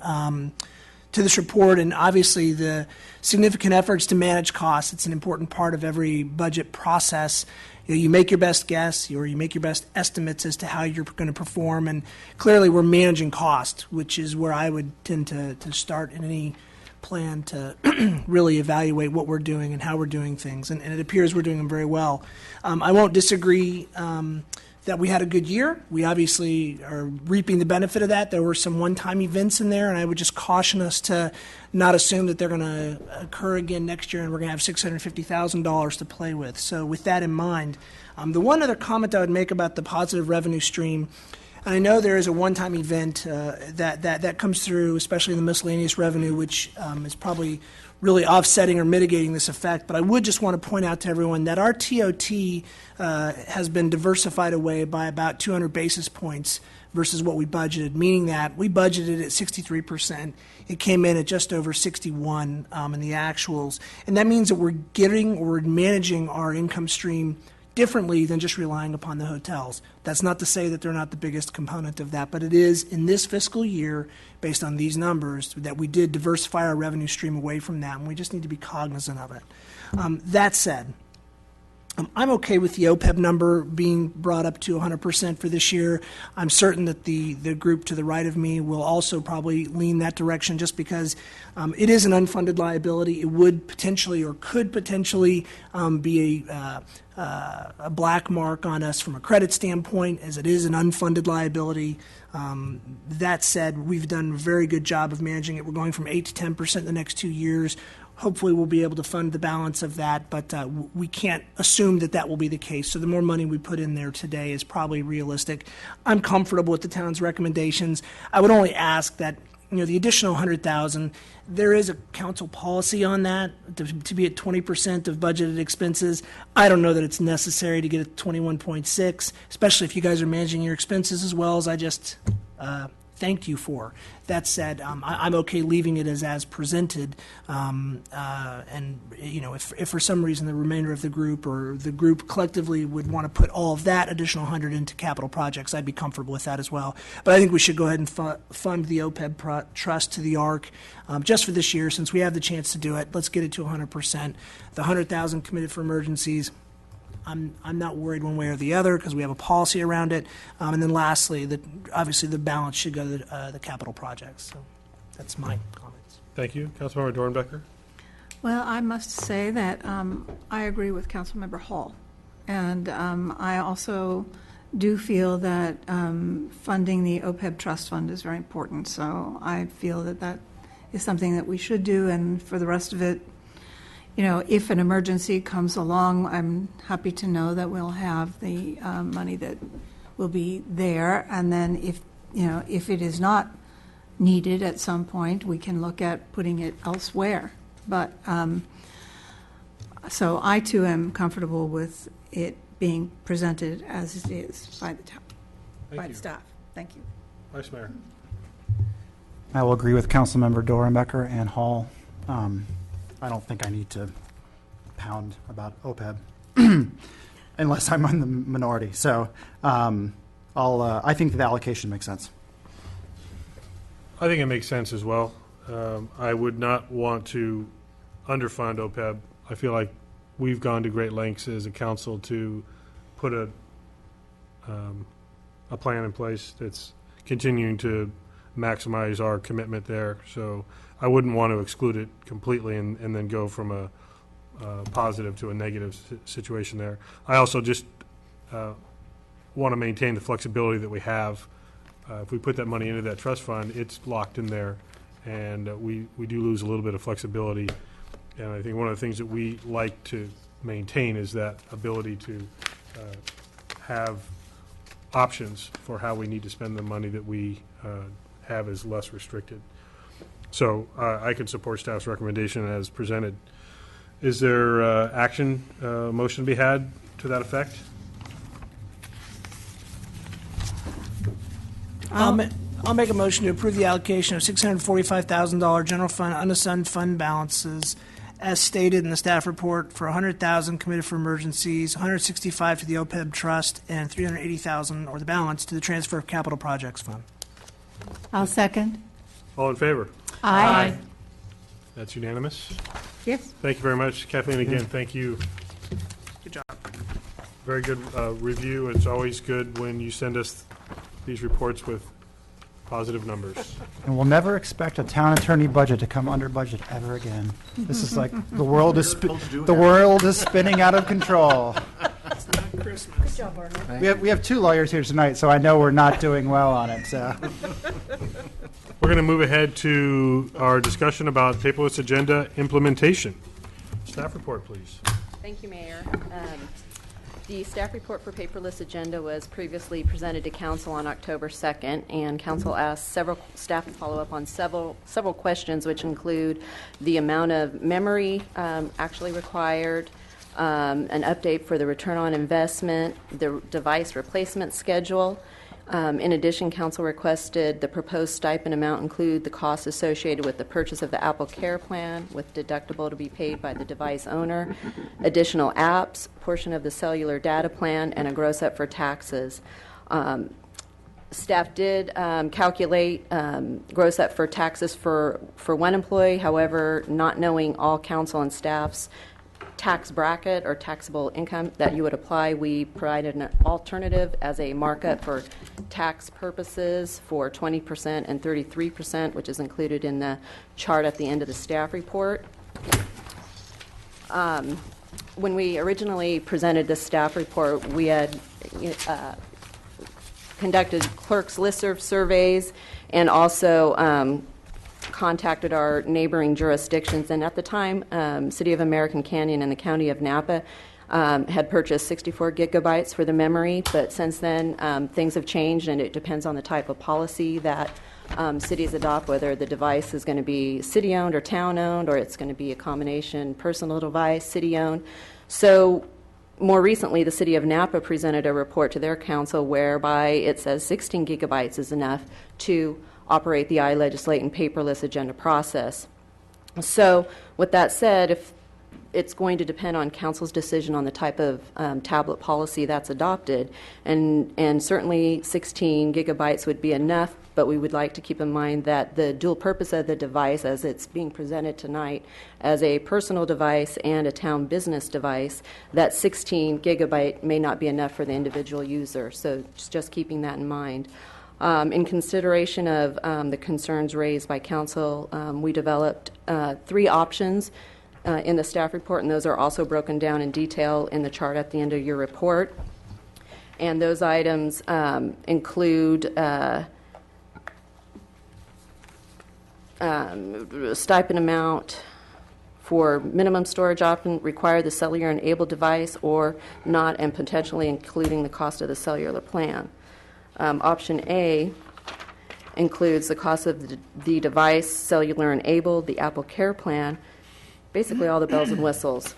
to this report, and obviously the significant efforts to manage costs. It's an important part of every budget process. You make your best guess, or you make your best estimates as to how you're going to perform, and clearly we're managing cost, which is where I would tend to start in any plan to really evaluate what we're doing and how we're doing things, and it appears we're doing them very well. I won't disagree that we had a good year. We obviously are reaping the benefit of that. There were some one-time events in there, and I would just caution us to not assume that they're going to occur again next year and we're going to have $650,000 to play with. So with that in mind, the one other comment I would make about the positive revenue stream, and I know there is a one-time event that comes through, especially in the miscellaneous revenue, which is probably really offsetting or mitigating this effect. But I would just want to point out to everyone that our TOT has been diversified away by about 200 basis points versus what we budgeted, meaning that we budgeted at 63%. It came in at just over 61 in the actuals. And that means that we're managing our income stream differently than just relying upon the hotels. That's not to say that they're not the biggest component of that, but it is in this fiscal year, based on these numbers, that we did diversify our revenue stream away from that, and we just need to be cognizant of it. That said, I'm okay with the OPEB number being brought up to 100% for this year. I'm certain that the group to the right of me will also probably lean that direction just because it is an unfunded liability. It would potentially or could potentially be a black mark on us from a credit standpoint, as it is an unfunded liability. That said, we've done a very good job of managing it. We're going from 8 to 10% in the next 2 years. Hopefully, we'll be able to fund the balance of that, but we can't assume that that will be the case. So the more money we put in there today is probably realistic. I'm comfortable with the town's recommendations. I would only ask that, the additional 100,000, there is a council policy on that to be at 20% of budgeted expenses. I don't know that it's necessary to get it 21.6, especially if you guys are managing your expenses as well as I just thanked you for. That said, I'm okay leaving it as presented, and if for some reason the remainder of the group or the group collectively would want to put all of that additional 100 into capital projects, I'd be comfortable with that as well. But I think we should go ahead and fund the OPEB trust to the ARC just for this year, since we have the chance to do it. Let's get it to 100%. The 100,000 committed for emergencies, I'm not worried one way or the other because we have a policy around it. And then lastly, obviously the balance should go to the capital projects. So that's my comments. Thank you. Councilmember Dornbecker? Well, I must say that I agree with Councilmember Hall. And I also do feel that funding the OPEB trust fund is very important. So I feel that that is something that we should do. And for the rest of it, if an emergency comes along, I'm happy to know that we'll have the money that will be there. And then if it is not needed at some point, we can look at putting it elsewhere. But so I too am comfortable with it being presented as it is by the town, by the staff. Thank you. Vice Mayor? I will agree with Councilmember Dorenbecker and Hall. I don't think I need to pound about OPEB unless I'm in the minority. So I think the allocation makes sense. I think it makes sense as well. I would not want to underfund OPEB. I feel like we've gone to great lengths as a council to put a plan in place that's continuing to maximize our commitment there. So I wouldn't want to exclude it completely and then go from a positive to a negative situation there. I also just want to maintain the flexibility that we have. If we put that money into that trust fund, it's locked in there, and we do lose a little bit of flexibility. And I think one of the things that we like to maintain is that ability to have options for how we need to spend the money that we have is less restricted. So I can support staff's recommendation as presented. Is there action, motion to be had to that effect? I'll make a motion to approve the allocation of $645,000 general fund unassigned fund balances as stated in the staff report for $100,000 committed for emergencies, $165,000 to the OPEB trust, and $380,000 or the balance to the transfer of capital projects fund. I'll second. All in favor? Aye. That's unanimous. Yes. Thank you very much. Kathleen, again, thank you. Good job. Very good review. It's always good when you send us these reports with positive numbers. And we'll never expect a town attorney budget to come under budget ever again. This is like the world is spinning out of control. It's not Christmas. Good job, Barney. We have two lawyers here tonight, so I know we're not doing well on it. So We're going to move ahead to our discussion about paperless agenda implementation. Staff report, please. Thank you, Mayor. The staff report for paperless agenda was previously presented to council on October 2nd, and council asked several staff to follow up on several questions, which include the amount of memory actually required, an update for the return on investment, the device replacement schedule. In addition, council requested the proposed stipend amount include the costs associated with the purchase of the Apple Care plan with deductible to be paid by the device owner, additional apps, portion of the cellular data plan, and a gross up for taxes. Staff did calculate gross up for taxes for one employee. However, not knowing all council and staff's tax bracket or taxable income that you would apply. We provided an alternative as a markup for tax purposes for 20% and 33%, which is included in the chart at the end of the staff report. When we originally presented this staff report, we had conducted clerks' listserv surveys and also contacted our neighboring jurisdictions. And at the time, City of American Canyon and the County of Napa had purchased 64 gigabytes for the memory, but since then things have changed, and it depends on the type of policy that cities adopt, whether the device is going to be city-owned or town-owned, or it's going to be a combination personal device, city-owned. So more recently, the City of Napa presented a report to their council whereby it says 16 gigabytes is enough to operate the iLegislate and paperless agenda process. So with that said, if it's going to depend on council's decision on the type of tablet policy that's adopted, and certainly 16 gigabytes would be enough, but we would like to keep in mind that the dual purpose of the device as it's being presented tonight as a personal device and a town business device, that 16 gigabyte may not be enough for the individual user. So just keeping that in mind. In consideration of the concerns raised by council, we developed 3 options in the staff report, and those are also broken down in detail in the chart at the end of your report. And those items include stipend amount for minimum storage option, require the cellular-enabled device or not, and potentially including the cost of the cellular plan. Option A includes the cost of the device, cellular-enabled, the Apple Care plan, basically all the bells and whistles.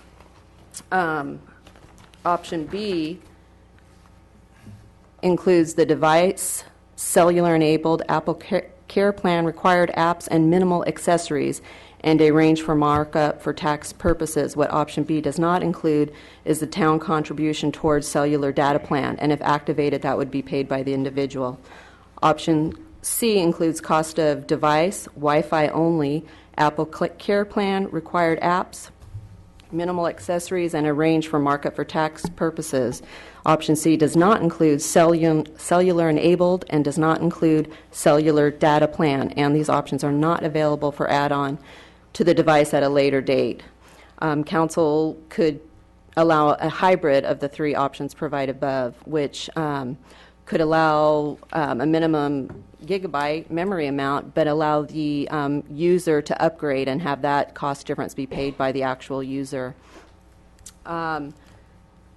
Option B includes the device, cellular-enabled, Apple Care plan, required apps, and minimal accessories, and a range for markup for tax purposes. What option B does not include is the town contribution towards cellular data plan, and if activated, that would be paid by the individual. Option C includes cost of device, Wi-Fi only, Apple Care plan, required apps, minimal accessories, and a range for markup for tax purposes. Option C does not include cellular-enabled and does not include cellular data plan, and these options are not available for add-on to the device at a later date. Council could allow a hybrid of the 3 options provided above, which could allow a minimum gigabyte memory amount, but allow the user to upgrade and have that cost difference be paid by the actual user.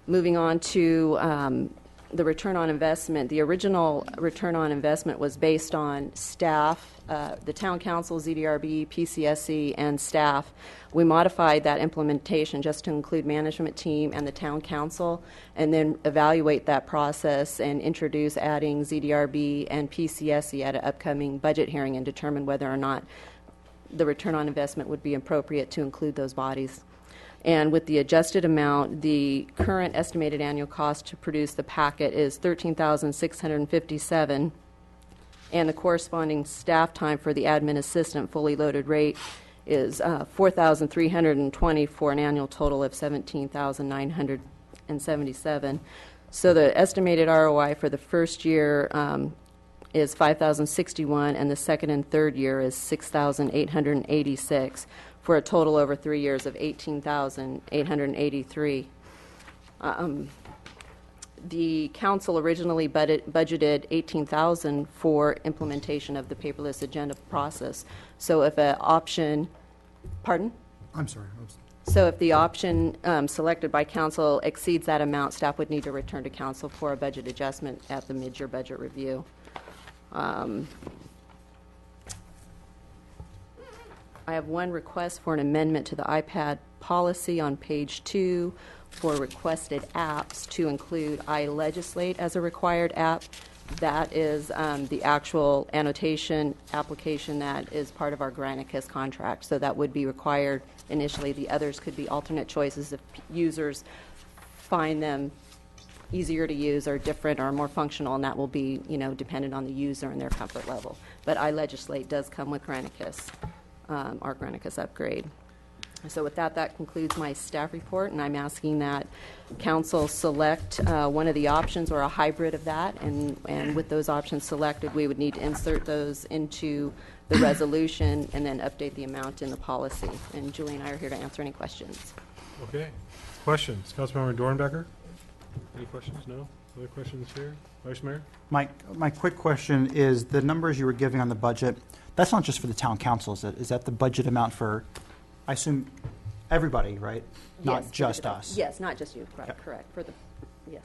Moving on to the return on investment. The original return on investment was based on staff, the town council, ZDRB, PCSC, and staff. We modified that implementation just to include management team and the town council, and then evaluate that process and introduce adding ZDRB and PCSC at an upcoming budget hearing and determine whether or not the return on investment would be appropriate to include those bodies. And with the adjusted amount, the current estimated annual cost to produce the packet is $13,657, and the corresponding staff time for the admin assistant fully loaded rate is $4,320 for an annual total of $17,977. So the estimated ROI for the first year is $5,061, and the second and third year is $6,886. for a total over 3 years of $18,883. The council originally budgeted $18,000 for implementation of the paperless agenda process. So if an option, pardon? I'm sorry. So if the option selected by council exceeds that amount, staff would need to return to council for a budget adjustment at the mid-year budget review. I have one request for an amendment to the iPad policy on page 2 for requested apps to include iLegislate as a required app. That is the actual annotation application that is part of our Granicus contract. So that would be required initially. The others could be alternate choices if users find them easier to use or different or more functional, and that will be, dependent on the user and their comfort level. But iLegislate does come with Granicus. Our Granicus upgrade. So with that, that concludes my staff report, and I'm asking that council select one of the options or a hybrid of that, and with those options selected, we would need to insert those into the resolution and then update the amount in the policy. And Julie and I are here to answer any questions. Okay. Questions? Councilmember Dornbecker? Any questions? No? Other questions here? Vice Mayor? My quick question is, the numbers you were giving on the budget, that's not just for the town council, is it? Is that the budget amount for, I assume, everybody, right? Not Yes, just us? Yes, not just you, right, Yep. correct, for the, yes.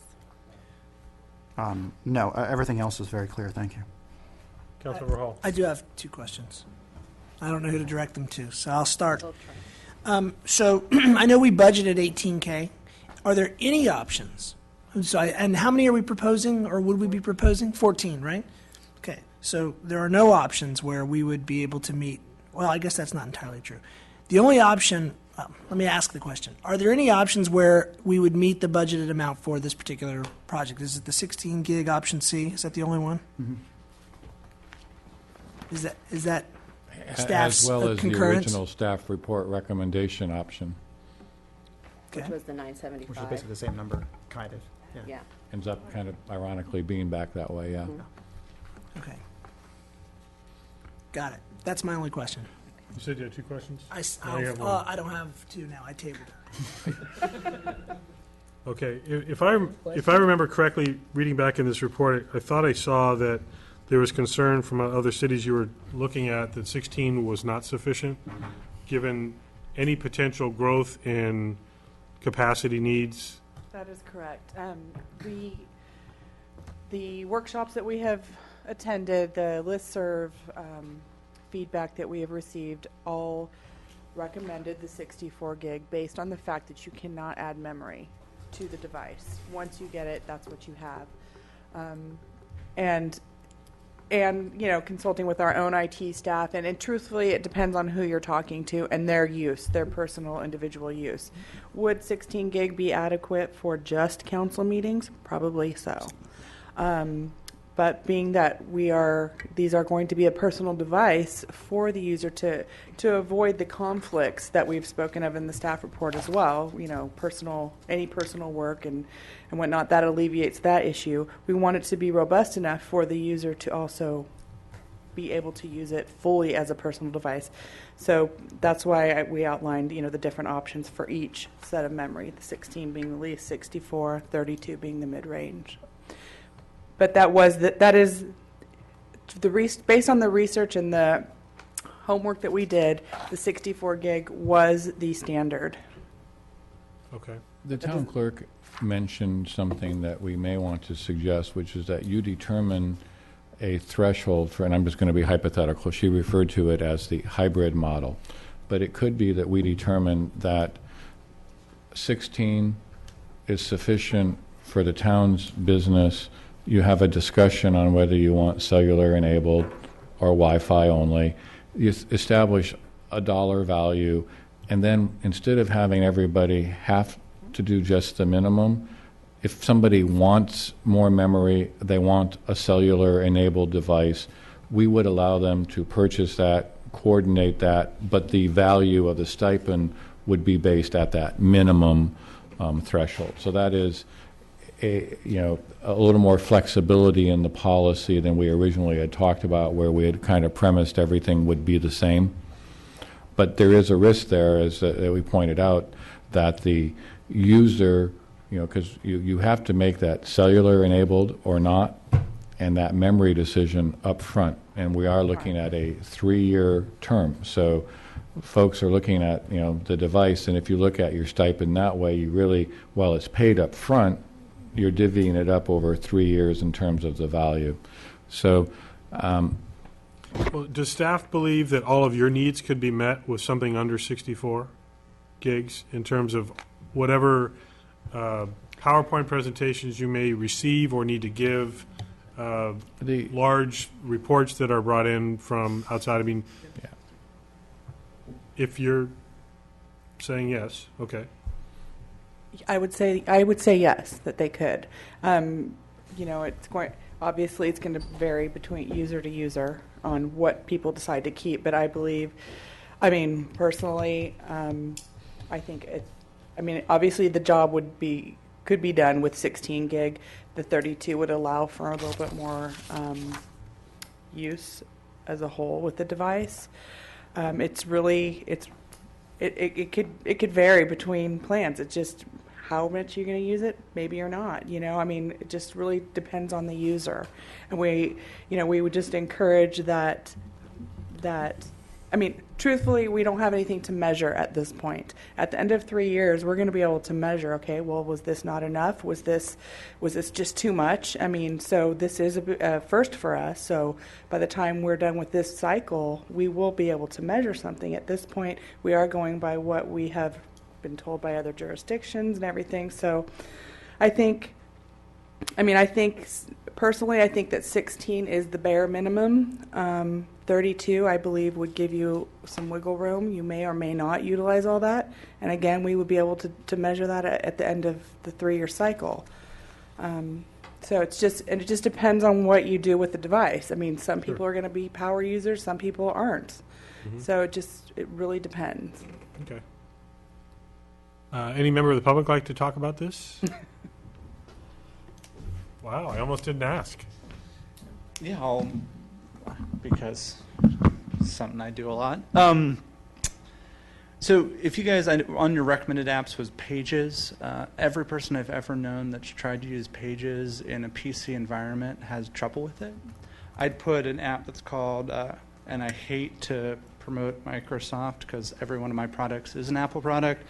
No, everything else is very clear, thank you. Councilmember Hall? I do have 2 questions. I don't know who to direct them to, so I'll start. Both try. So I know we budgeted 18K. Are there any options? And how many are we proposing, or would we be proposing? 14, right? Okay, so there are no options where we would be able to meet, well, I guess that's not entirely true. The only option, let me ask the question. Are there any options where we would meet the budgeted amount for this particular project? Is it the 16 gig option C? Is that the only one? Mm-hmm. Is that staff's As well as the concurrence? original staff report recommendation option. Which Okay. was the Which is 975. basically the same number, kind of. Yeah. Ends up kind of ironically being back that way, yeah. Okay. Got it. That's my only question. You said you had 2 questions? I you have one. I don't have 2 now. I tabled it. Okay, if I remember correctly, reading back in this report, I thought I saw that there was concern from other cities you were looking at that 16 was not sufficient, given any potential growth in capacity needs. That is correct. The workshops that we have attended, the listserv feedback that we have received, all recommended the 64 gig based on the fact that you cannot add memory to the device. Once you get it, that's what you have. And you know, consulting with our own IT staff, and truthfully, it depends on who you're talking to and their use, their personal individual use. Would 16 gig be adequate for just council meetings? Probably so. But being that these are going to be a personal device for the user to avoid the conflicts that we've spoken of in the staff report as well, you know, any personal work and whatnot, that alleviates that issue. We want it to be robust enough for the user to also be able to use it fully as a personal device. So that's why we outlined, you know, the different options for each set of memory, the 16 being the least, 64, 32 being the mid-range. But that is based on the research and the homework that we did, the 64 gig was the standard. Okay. The town clerk mentioned something that we may want to suggest, which is that you determine a threshold for, and I'm just going to be hypothetical, she referred to it as the hybrid model, but it could be that we determine that 16 is sufficient for the town's business. You have a discussion on whether you want cellular enabled or Wi-Fi only. You establish a dollar value, and then instead of having everybody have to do just the minimum, if somebody wants more memory, they want a cellular enabled device, we would allow them to purchase that, coordinate that, but the value of the stipend would be based at that minimum threshold. So that is a little more flexibility in the policy than we originally had talked about, where we had kind of premised everything would be the same. But there is a risk there, as that we pointed out, that the user, because you have to make that cellular enabled or not, and that memory decision up front. And we are looking at a 3-year term. So folks are looking at, the device, and if you look at your stipend that way, you really, while it's paid up front, you're divvying it up over 3 years in terms of the value. So, Well, does staff believe that all of your needs could be met with something under 64 gigs in terms of whatever PowerPoint presentations you may receive or need to give, large reports that are brought in from outside? I mean, Yeah. if you're saying yes, okay. I would say yes, that they could. Obviously it's going to vary between user to user on what people decide to keep, but I believe I mean, personally, I think obviously the job could be done with 16 gig. The 32 would allow for a little bit more use as a whole with the device. It could vary between plans. It's just how much you're going to use it, maybe or not. It just really depends on the user, and we would just encourage that. Truthfully, we don't have anything to measure at this point. At the end of 3 years, we're going to be able to measure, okay, well, was this not enough? Was this just too much? So this is a first for us. So by the time we're done with this cycle, we will be able to measure something. At this point, we are going by what we have been told by other jurisdictions and everything. So personally, I think that 16 is the bare minimum. 32, I believe, would give you some wiggle room. You may or may not utilize all that. And again, we would be able to measure that at the end of the 3-year cycle. So it just depends on what you do with the device. Some people are going to be power users, some people aren't. Mm-hmm. So it really depends. Okay. Any member of the public like to talk about this? Wow, I almost didn't ask. Yeah, because it's something I do a lot. So if you guys, on your recommended apps was Pages. Every person I've ever known that's tried to use Pages in a PC environment has trouble with it. I'd put an app that's called, and I hate to promote Microsoft because every one of my products is an Apple product,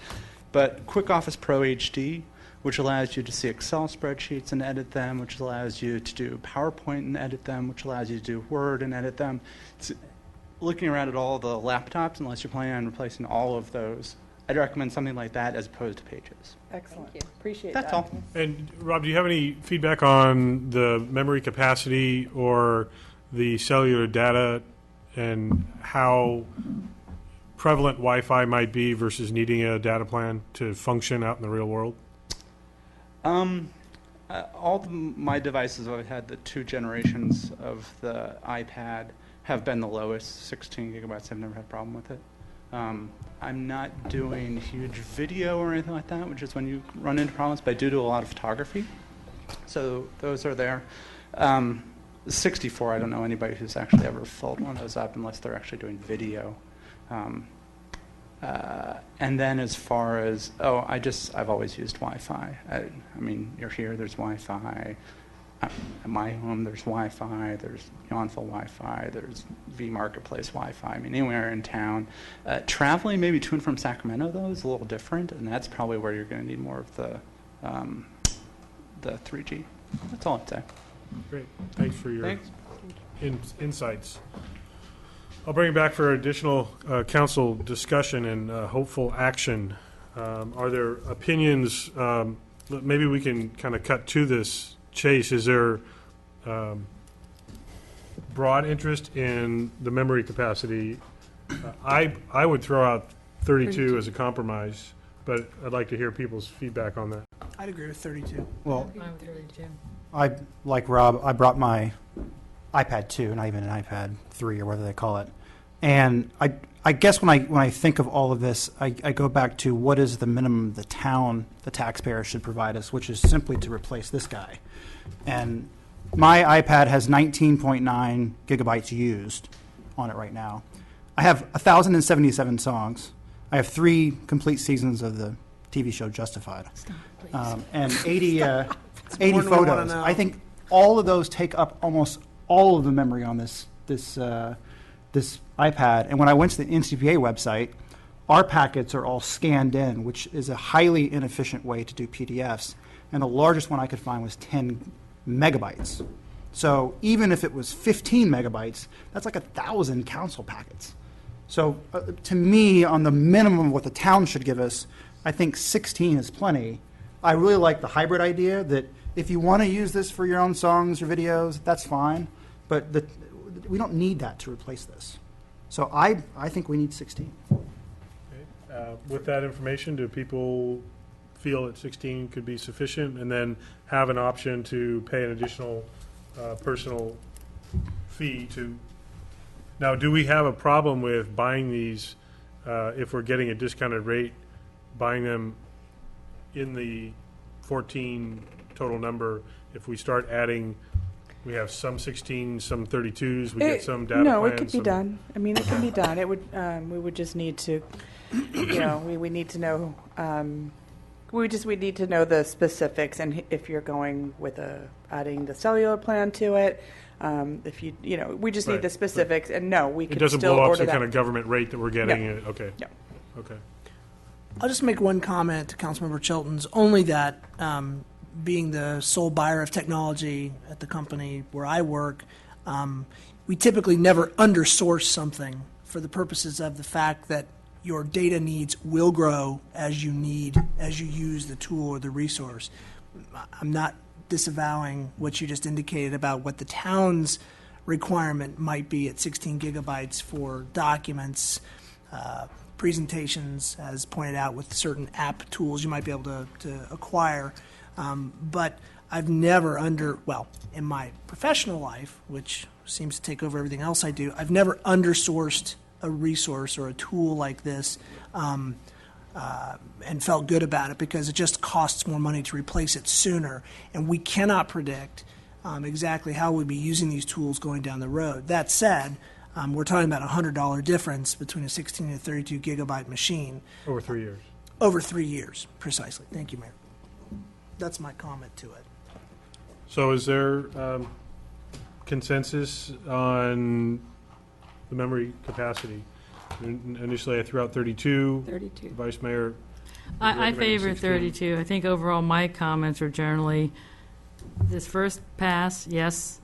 but Quick Office Pro HD, which allows you to see Excel spreadsheets and edit them, which allows you to do PowerPoint and edit them, which allows you to do Word and edit them. Looking around at all the laptops, unless you're planning on replacing all of those, I'd recommend something like that as opposed to Pages. Excellent. Thank you. Appreciate That's that. all. And Rob, do you have any feedback on the memory capacity or the cellular data and how prevalent Wi-Fi might be versus needing a data plan to function out in the real world? All my devices, I've had the 2 generations of the iPad have been the lowest, 16 gigabytes. I've never had a problem with it. I'm not doing huge video or anything like that, which is when you run into problems, but I do a lot of photography. So those are there. 64, I don't know anybody who's actually ever filled one of those up unless they're actually doing video. And then as far as, I've always used Wi-Fi. You're here, there's Wi-Fi. At my home, there's Wi-Fi, there's Yountville Wi-Fi, there's V Marketplace Wi-Fi. Anywhere in town. Traveling maybe to and from Sacramento, though, is a little different, and that's probably where you're going to need more of the 3G. That's all I'd say. Great. Thanks for your Thanks. insights. I'll bring it back for additional council discussion and hopeful action. Are there opinions? Maybe we can kind of cut to this chase. Is there broad interest in the memory capacity? I would throw out 32 as a compromise, but I'd like to hear people's feedback on that. I'd agree with 32. Well, I'm with 32. like Rob, I brought my iPad 2, not even an iPad 3 or whatever they call it. And I guess when I think of all of this, I go back to what is the minimum the taxpayer should provide us, which is simply to replace this guy. And my iPad has 19.9 gigabytes used on it right now. I have 1,077 songs. I have 3 complete seasons of the TV show Justified. And 80 more than we wanna photos. know. I think all of those take up almost all of the memory on this iPad. And when I went to the NCPA website, our packets are all scanned in, which is a highly inefficient way to do PDFs. And the largest one I could find was 10 megabytes. So even if it was 15 megabytes, that's like 1,000 council packets. So to me, on the minimum of what the town should give us, I think 16 is plenty. I really like the hybrid idea that if you want to use this for your own songs or videos, that's fine. But we don't need that to replace this. So I think we need 16. With that information, do people feel that 16 could be sufficient and then have an option to pay an additional personal fee to? Now, do we have a problem with buying these if we're getting a discounted rate, buying them in the 14 total number, if we start adding, we have some 16, some 32s, we get some data plans. No, it could be some- done. I mean, it can be done. It would, we would just need to, we need to know, we need to know the specifics, and if you're going with adding the cellular plan to it, if we just need Right, the specifics, and no, we It could doesn't still blow up order some that. kind of government rate that we're getting. Yeah. Okay. Yeah. Okay. I'll just make one comment to Councilmember Chilton's, only that being the sole buyer of technology at the company where I work, we typically never undersource something for the purposes of the fact that your data needs will grow as you use the tool or the resource. I'm not disavowing what you just indicated about what the town's requirement might be at 16 gigabytes for documents, presentations, as pointed out with certain app tools you might be able to acquire. But I've never in my professional life, which seems to take over everything else I do, I've never undersourced a resource or a tool like this and felt good about it, because it just costs more money to replace it sooner. And we cannot predict exactly how we'll be using these tools going down the road. That said, we're talking about a $100 difference between a 16 and a 32 gigabyte machine. Over 3 years. Over 3 years, precisely. Thank you, Mayor. That's my comment to it. So is there consensus on the memory capacity? Initially, I threw out 32. 32. Vice Mayor? I recommending favor 16. 32. I think overall my comments are generally, this first pass, yes,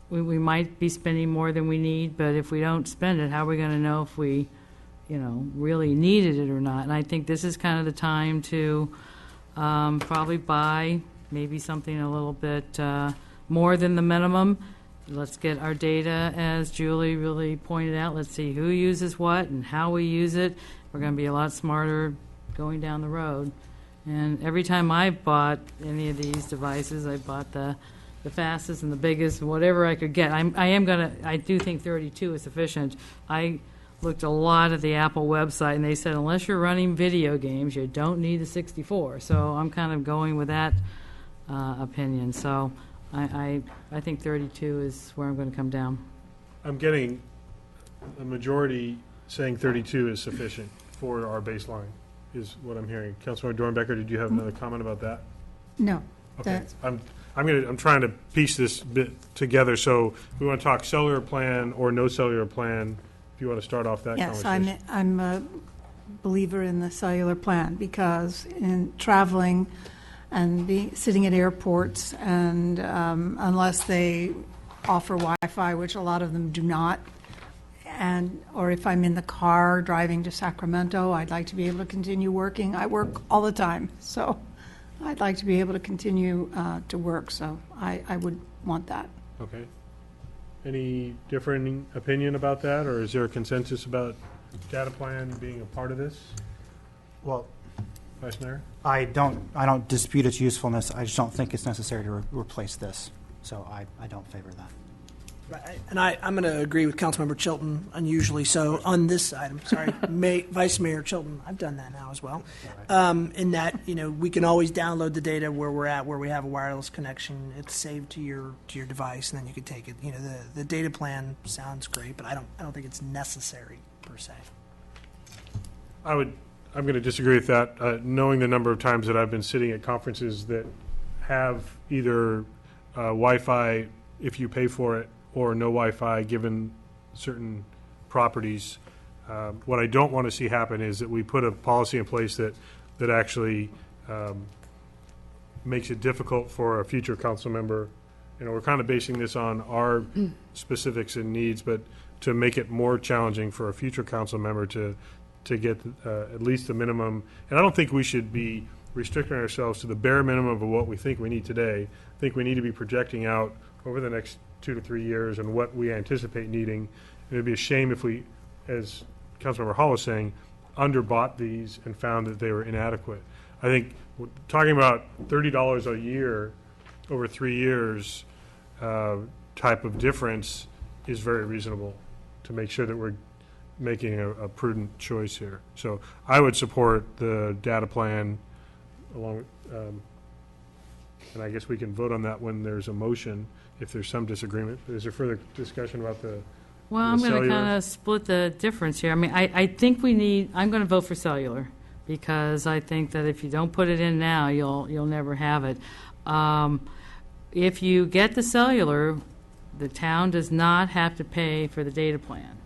we might be spending more than we need, but if we don't spend it, how are we going to know if we, really needed it or not? And I think this is kind of the time to probably buy maybe something a little bit more than the minimum. Let's get our data, as Julie really pointed out. Let's see who uses what and how we use it. We're going to be a lot smarter going down the road. And every time I bought any of these devices, I bought the fastest and the biggest, whatever I could get. I do think 32 is sufficient. I looked a lot at the Apple website, and they said unless you're running video games, you don't need the 64. So I'm kind of going with that opinion. So I think 32 is where I'm going to come down. I'm getting a majority saying 32 is sufficient for our baseline, is what I'm hearing. Councilmember Dornbecker, did you have another comment about that? No. Okay, I'm trying to piece this bit together. So we want to talk cellular plan or no cellular plan. If you want to start off that Yes, conversation. I'm a believer in the cellular plan, because in traveling and sitting at airports, and unless they offer Wi-Fi, which a lot of them do not, or if I'm in the car driving to Sacramento, I'd like to be able to continue working. I work all the time, so I'd like to be able to continue to work, so I would want that. Okay. Any differing opinion about that, or is there a consensus about data plan being a part of this? Well, Vice Mayor? I don't dispute its usefulness. I just don't think it's necessary to replace this. So I don't favor that. Right, and I'm going to agree with Councilmember Chilton, unusually so, on this item. Sorry, Vice Mayor Chilton, I've done that now as well. In that, we can always download the data where we're at, where we have a wireless connection. It's saved to your device, and then you can take it. The data plan sounds great, but I don't think it's necessary per se. I'm going to disagree with that, knowing the number of times that I've been sitting at conferences that have either Wi-Fi if you pay for it, or no Wi-Fi given certain properties. What I don't want to see happen is that we put a policy in place that actually makes it difficult for a future council member. We're kind of basing this on our specifics and needs, but to make it more challenging for a future council member to get at least the minimum. And I don't think we should be restricting ourselves to the bare minimum of what we think we need today. I think we need to be projecting out over the next 2 to 3 years and what we anticipate needing. It would be a shame if we, as Councilmember Hall was saying, underbought these and found that they were inadequate. I think talking about $30 a year over 3 years type of difference is very reasonable to make sure that we're making a prudent choice here. So I would support the data plan along, and I guess we can vote on that when there's a motion, if there's some disagreement. Is there further discussion about the Well, I'm going to cellular? kind of split the difference here. I mean, I think I'm going to vote for cellular, because I think that if you don't put it in now, you'll never have it. If you get the cellular, the town does not have to pay for the data plan.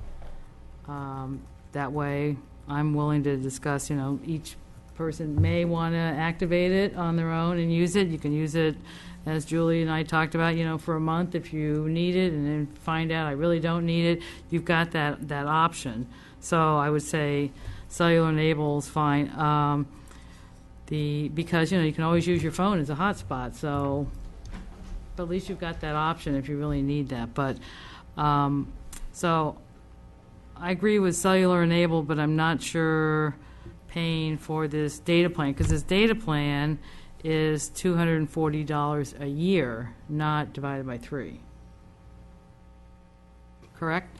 That way, I'm willing to discuss, each person may want to activate it on their own and use it. You can use it, as Julie and I talked about, for a month if you need it, and then find out I really don't need it. You've got that option. So I would say cellular enabled is fine. Because you can always use your phone as a hotspot. So, but at least you've got that option if you really need that. But so I agree with cellular enabled, but I'm not sure paying for this data plan, because this data plan is $240 a year, not divided by 3. Correct?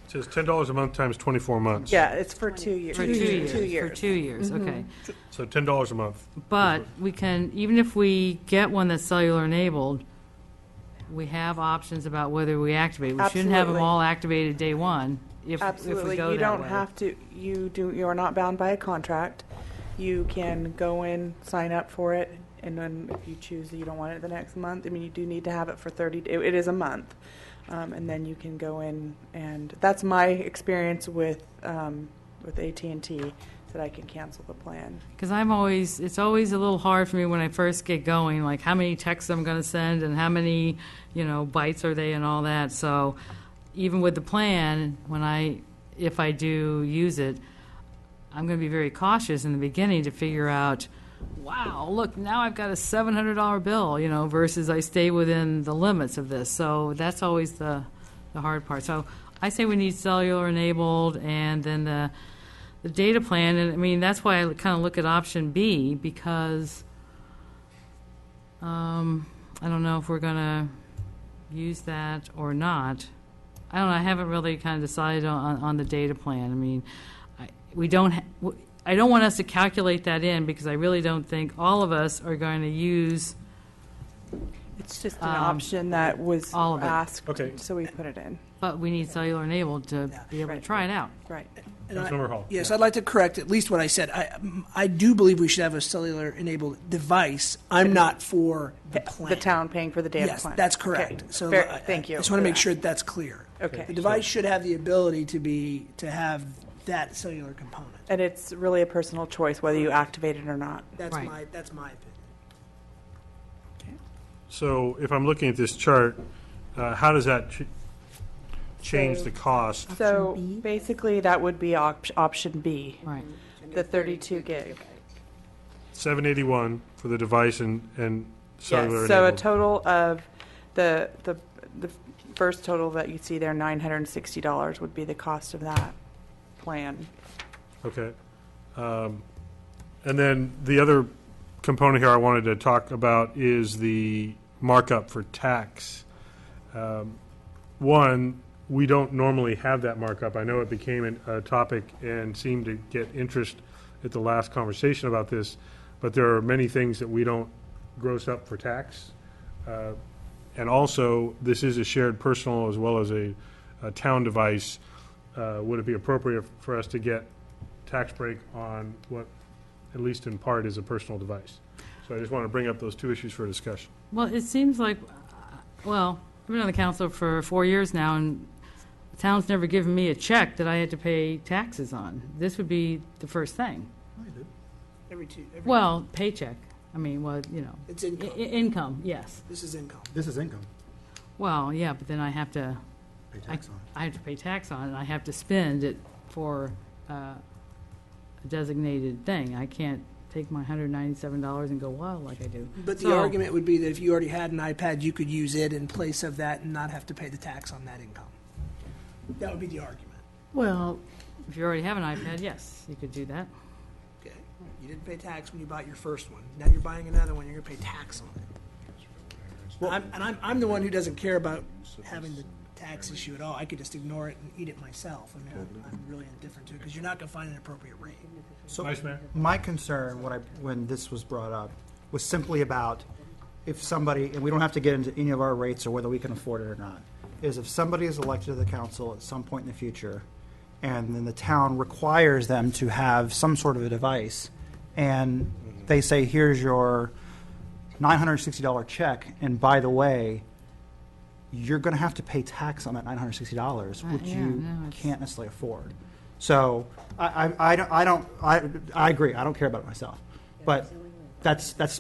It says $10 a month times 24 months. Yeah, it's for 2 years. For 2 years. 2 years. For 2 years, okay. So $10 a month. But we can, even if we get one that's cellular enabled, we have options about whether we activate. We shouldn't have them Absolutely. all activated day one if we Absolutely. go You that don't way. have to, you are not bound by a contract. You can go in, sign up for it, and then if you choose that you don't want it the next month, I mean, you do need to have it for 30, it is a month. And then you can go in, and that's my experience with AT&T, that I can cancel the plan. Because it's always a little hard for me when I first get going, like how many texts I'm going to send and how many, bytes are they and all that. So even with the plan, if I do use it, I'm going to be very cautious in the beginning to figure out, wow, look, now I've got a $700 bill, versus I stay within the limits of this. So that's always the hard part. So I say we need cellular enabled, and then the data plan, and I mean, that's why I kind of look at option B, because I don't know if we're going to use that or not. I don't know. I haven't really kind of decided on the data plan. I mean, I don't want us to calculate that in, because I really don't think all of us are going to use It's just an option that was all of it. asked, Okay. so we put it in. but we need cellular enabled to be able to Right. try it out. Right. And I- Councilmember Hall. Yes, I'd like to correct at least what I said. I do believe we should have a cellular-enabled device. I'm not for the plan. The town paying for the data Yes, plan. that's Okay. correct. So Thank you. I just want for to make that. sure that's clear. Okay. The device should have the ability to have that cellular component. And it's really a personal choice whether you activate it or not. That's Right. my opinion. So if I'm looking at this chart, how does that change So- the cost? So basically, that would be option B, Right. the 32 gig. $781 for the device and cellular Yes, so a enabled. total of, the first total that you see there, $960 would be the cost of that plan. Okay. And then the other component here I wanted to talk about is the markup for tax. One, we don't normally have that markup. I know it became a topic and seemed to get interest at the last conversation about this, but there are many things that we don't gross up for tax. And also, this is a shared personal as well as a town device. Would it be appropriate for us to get tax break on what, at least in part, is a personal device? So I just want to bring up those two issues for discussion. Well, it seems like, I've been on the council for 4 years now, and the town's never given me a check that I had to pay taxes on. This would be the first thing. Well, paycheck. I mean, It's income. income, yes. This is income. This is income. Well, yeah, but then I have to, Pay tax on it. I have to pay tax on it, and I have to spend it for a designated thing. I can't take my $197 and go wild like I do. But the So- argument would be that if you already had an iPad, you could use it in place of that and not have to pay the tax on that income. That would be the argument. Well, if you already have an iPad, yes, you could do that. Okay. You didn't pay tax when you bought your first one. Now you're buying another one, you're going to pay tax on it. I'm the one who doesn't care about having tax issue at all. I could just ignore it and eat it myself. I mean, I'm really indifferent to it because you're not going to find an appropriate rate. So Vice Mayor? my concern when this was brought up was simply about if somebody, and we don't have to get into any of our rates or whether we can afford it or not, is if somebody is elected to the council at some point in the future, and then the town requires them to have some sort of a device, and they say, here's your $960 check, and by the way, you're going to have to pay tax on that $960, which yeah, you no, it's- can't necessarily afford. So I agree. I don't care about it myself, but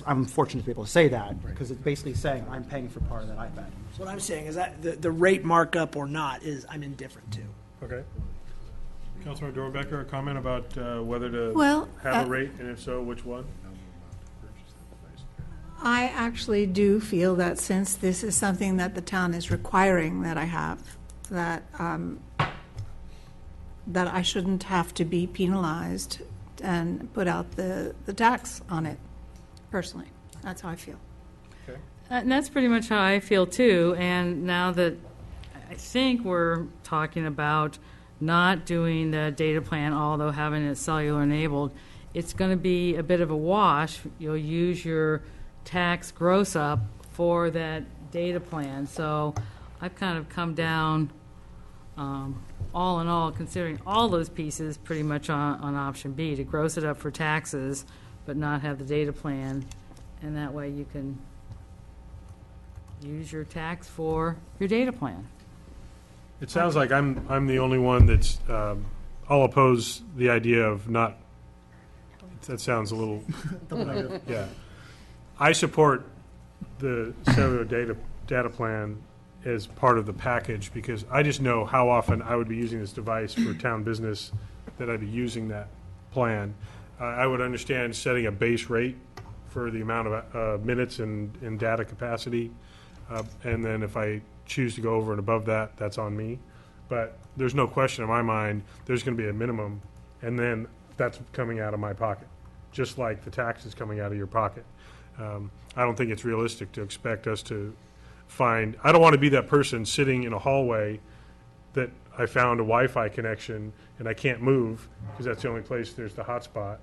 I'm fortunate to be able to say that because it's basically saying I'm paying for part of that iPad. What I'm saying is that the rate markup or not is I'm indifferent to. Okay. Councilor Dorbecker, a comment about whether to Well, have a rate, and if so, which one? I actually do feel that since this is something that the town is requiring that I have, that that I shouldn't have to be penalized and put out the tax on it, personally. That's how I feel. And that's pretty much how I feel too. And now that I think we're talking about not doing the data plan, although having it cellular enabled, it's going to be a bit of a wash. You'll use your tax gross up for that data plan. So I've kind of come down, all in all, considering all those pieces pretty much on option B, to gross it up for taxes, but not have the data plan. And that way you can use your tax for your data plan. It sounds like I'm the only one that's, I'll oppose the idea of not, that sounds a little, yeah. I support the cellular data plan as part of the package because I just know how often I would be using this device for town business that I'd be using that plan. I would understand setting a base rate for the amount of minutes and data capacity. And then if I choose to go over and above that, that's on me. But there's no question in my mind, there's going to be a minimum, and then that's coming out of my pocket, just like the tax is coming out of your pocket. I don't think it's realistic to expect us to find, I don't want to be that person sitting in a hallway that I found a Wi-Fi connection and I can't move because that's the only place there's the hotspot.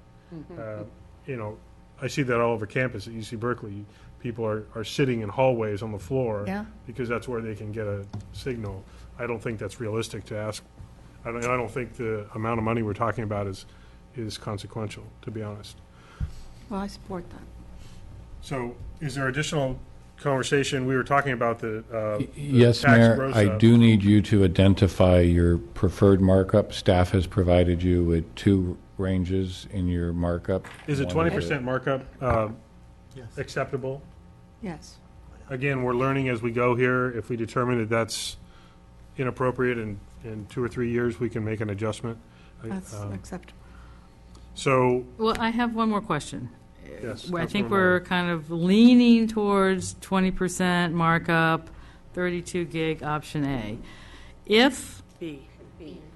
You know, I see that all over campus at UC Berkeley. People are sitting in hallways on the floor Yeah. because that's where they can get a signal. I don't think that's realistic to ask. I don't think the amount of money we're talking about is consequential, to be honest. Well, I support that. So is there additional conversation? We were talking about the Yes, tax Mayor, gross I up. do need you to identify your preferred markup. Staff has provided you with two ranges in your markup. Is it One 20% markup Yes. acceptable? Yes. Again, we're learning as we go here. If we determine that that's inappropriate in 2 or 3 years, we can make an adjustment. That's acceptable. So, Well, I have one more question. yes. I think Councilwoman we're kind of leaning towards 20% markup, 32 gig option A. If, B.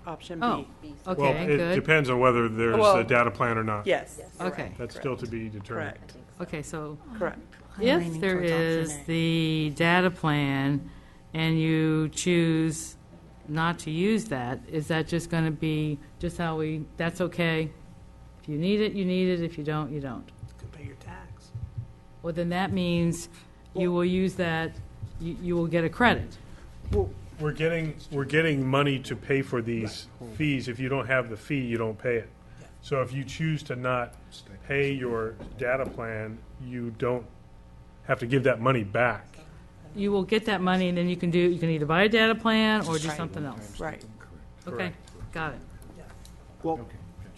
Option B. oh, Well, okay, it good. depends on whether there's Well, a data plan or not. Yes. Okay, That's still to be determined. Correct. okay, so Correct. I'm if leaning there towards option is A. the data plan and you choose not to use that, is that just going to be just how that's okay? If you need it, you need it. If you don't, you don't. You can pay your tax. Well, then that means you will use that, you will get a credit. We're getting money to pay for these fees. If you don't have the fee, you don't pay it. So if you choose to not pay your data plan, you don't have to give that money back. You will get that money, and then you can either buy a data plan or do something else. Right. Okay, got it. Well,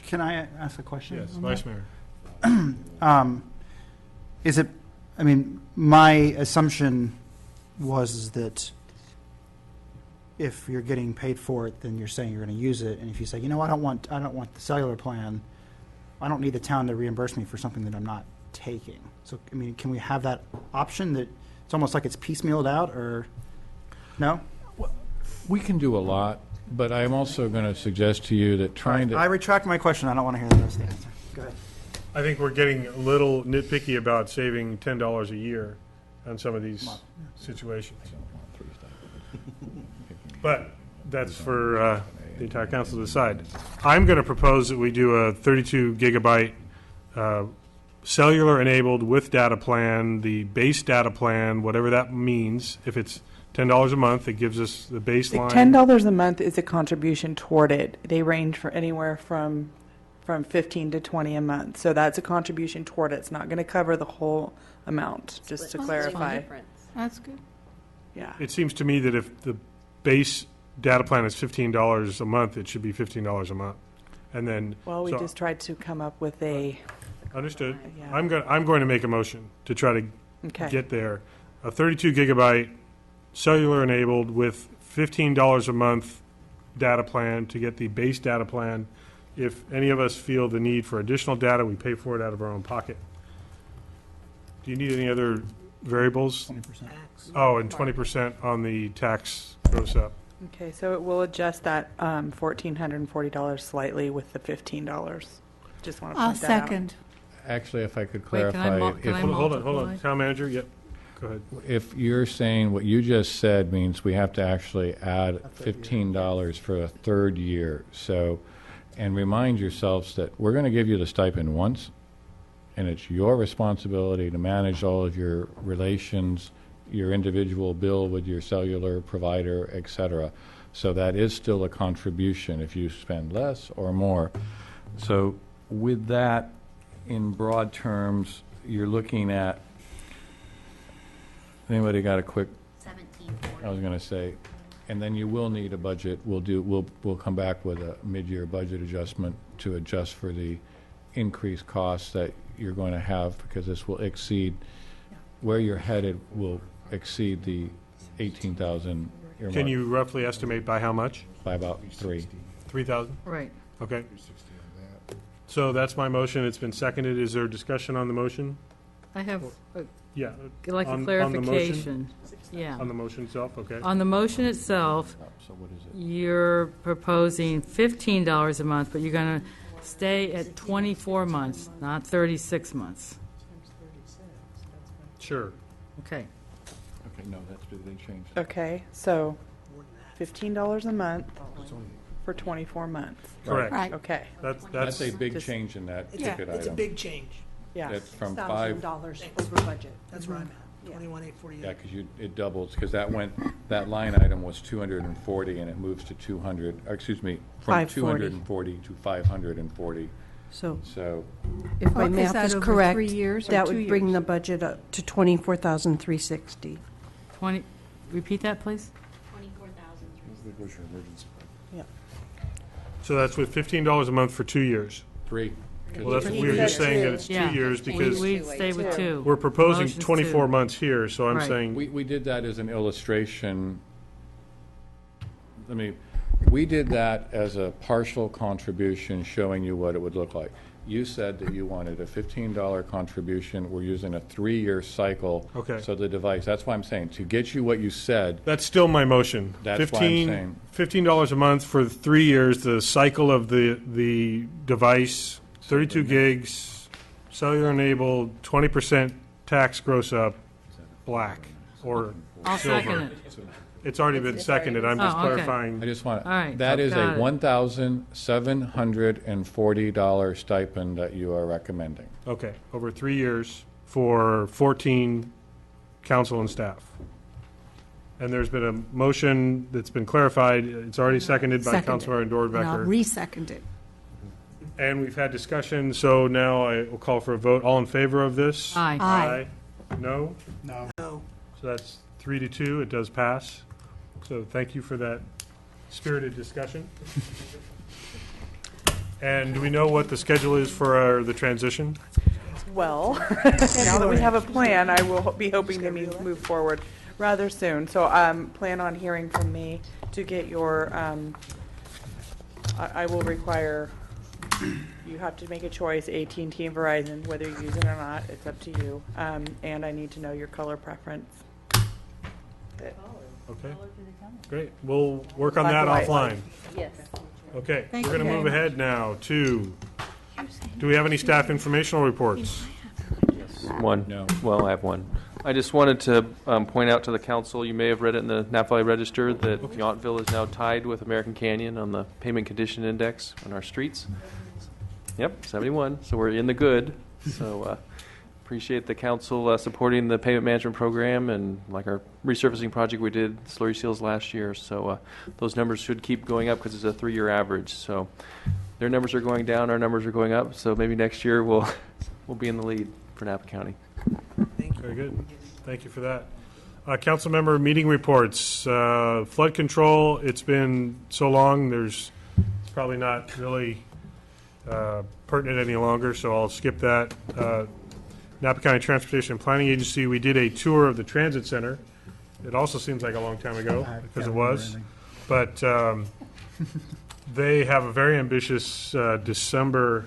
can I ask a question? Yes, on Vice that? Mayor. Is it, I mean, my assumption was that if you're getting paid for it, then you're saying you're going to use it. And if you say, you know, I don't want the cellular plan, I don't need the town to reimburse me for something that I'm not taking. So, I mean, can we have that option that it's almost like it's piecemealed out, or no? We can do a lot, but I'm also going to suggest to you that trying I to, retract my question. I don't want to hear the rest of the answer. Go ahead. I think we're getting a little nitpicky about saving $10 a year on some of these situations. But that's for the entire council to decide. I'm going to propose that we do a 32 gigabyte cellular enabled with data plan, the base data plan, whatever that means. If it's $10 a month, it gives us the baseline. $10 a month is a contribution toward it. They range for anywhere from 15 to 20 a month. So that's a contribution toward it. It's not going to cover the whole amount, just to Split clarify. difference. That's good. Yeah. It seems to me that if the base data plan is $15 a month, it should be $15 a month. And then. Well, we so- just tried to come up with a, Understood. Yeah. I'm going to make a motion to try to okay. get there. A 32 gigabyte cellular enabled with $15 a month data plan to get the base data plan. If any of us feel the need for additional data, we pay for it out of our own pocket. Do you need any other variables? 20%. Oh, and 20% on the tax gross up. Okay, so it will adjust that $1,440 slightly with the $15. Just want to I'll point that out. second. Actually, if I could Wait, can I clarify, mul- can I Hold on. multiply? Town manager, yep, go ahead. if you're saying what you just said means we have to actually add $15 for a third year, so, and remind yourselves that we're going to give you the stipend once, and it's your responsibility to manage all of your relations, your individual bill with your cellular provider, et cetera. So that is still a contribution if you spend less or more. So with that, in broad terms, you're looking at, anybody got a quick, I was going to say, and then you will need a budget. We'll come back with a mid-year budget adjustment to adjust for the increased costs that you're going to have, because this will exceed, where you're headed will exceed the 18,000 earmark. Can you roughly estimate by how much? By about 3. 3,000? Right. Okay. So that's my motion. It's been seconded. Is there discussion on the motion? I have Yeah. like a On the motion? clarification. Yeah. On the motion itself, okay. On the motion itself, So what is it? you're proposing $15 a month, but you're going to stay at 24 months, not 36 months. Sure. Okay. Okay, no, that's, they changed. Okay, so $15 a month for 24 months. Correct. Right. Okay, That's a big just- change in that It's ticket a, it's a item. big change. yeah. That's from 5, $1,000 over budget. That's where I'm at, Yeah. 21,848. yeah, because it doubles, because that line item was 240, and it moves to 200, or excuse me, from 540. 240 to 540. So So, if my Is math that is over correct, 3 years or that 2 would bring years? the budget up to $24,360. 20, repeat that, please? So that's with $15 a month for 2 years. 3. Well, that's, we were just saying that it's 2 Yeah. years because We'd stay with 2. we're proposing Motion's 24 2. months here, so I'm Right. saying, We did that as an illustration. We did that as a partial contribution, showing you what it would look like. You said that you wanted a $15 contribution. We're using a 3-year cycle. Okay. So the device, that's why I'm saying, to get you what you said, that's still my motion. That's why I'm saying- $15 a month for 3 years, the cycle of the device, 32 gigs, cellular enabled, 20% tax gross up, black, or I'll silver. second it. It's already been seconded, I'm just Oh, okay. I clarifying. just want, All right, that is got a it. $1,740 stipend that you are recommending. Okay, over 3 years for 14 council and staff. And there's been a motion that's been clarified, it's already seconded by Seconded. Councilmember And I'll Nordbecker. re-second it. And we've had discussion, so now I will call for a vote. All in favor of this? Aye. Aye. No? No. So that's 3-2, it does pass. So thank you for that spirited discussion. And do we know what the schedule is for the transition? Well, now that we have a plan, I will be hoping to move forward rather soon. So plan on hearing from me to get your, I will require, you have to make a choice, AT&T and Verizon, whether you use it or not, it's up to you. And I need to know your color preference. Okay, great. We'll work on Black that and white. offline. Yes. Okay, Thank we're going you to move very ahead now to, do we have any staff informational reports? One. No. Well, I have one. I just wanted to point out to the council, you may have read it in the Napa Valley Register, that Yountville is now tied with American Canyon on the payment condition index on our streets. Yep, 71, so we're in the good. So appreciate the council supporting the payment management program and like our resurfacing project we did, slurry seals last year. So those numbers should keep going up because it's a 3-year average. So their numbers are going down, our numbers are going up. So maybe next year we'll be in the lead for Napa County. Very good. Thank you for that. Council member meeting reports. Flood control, it's been so long, it's probably not really pertinent any longer, so I'll skip that. Napa County Transportation and Planning Agency, we did a tour of the transit center. It also seems like a long time ago, because it was. But they have a very ambitious December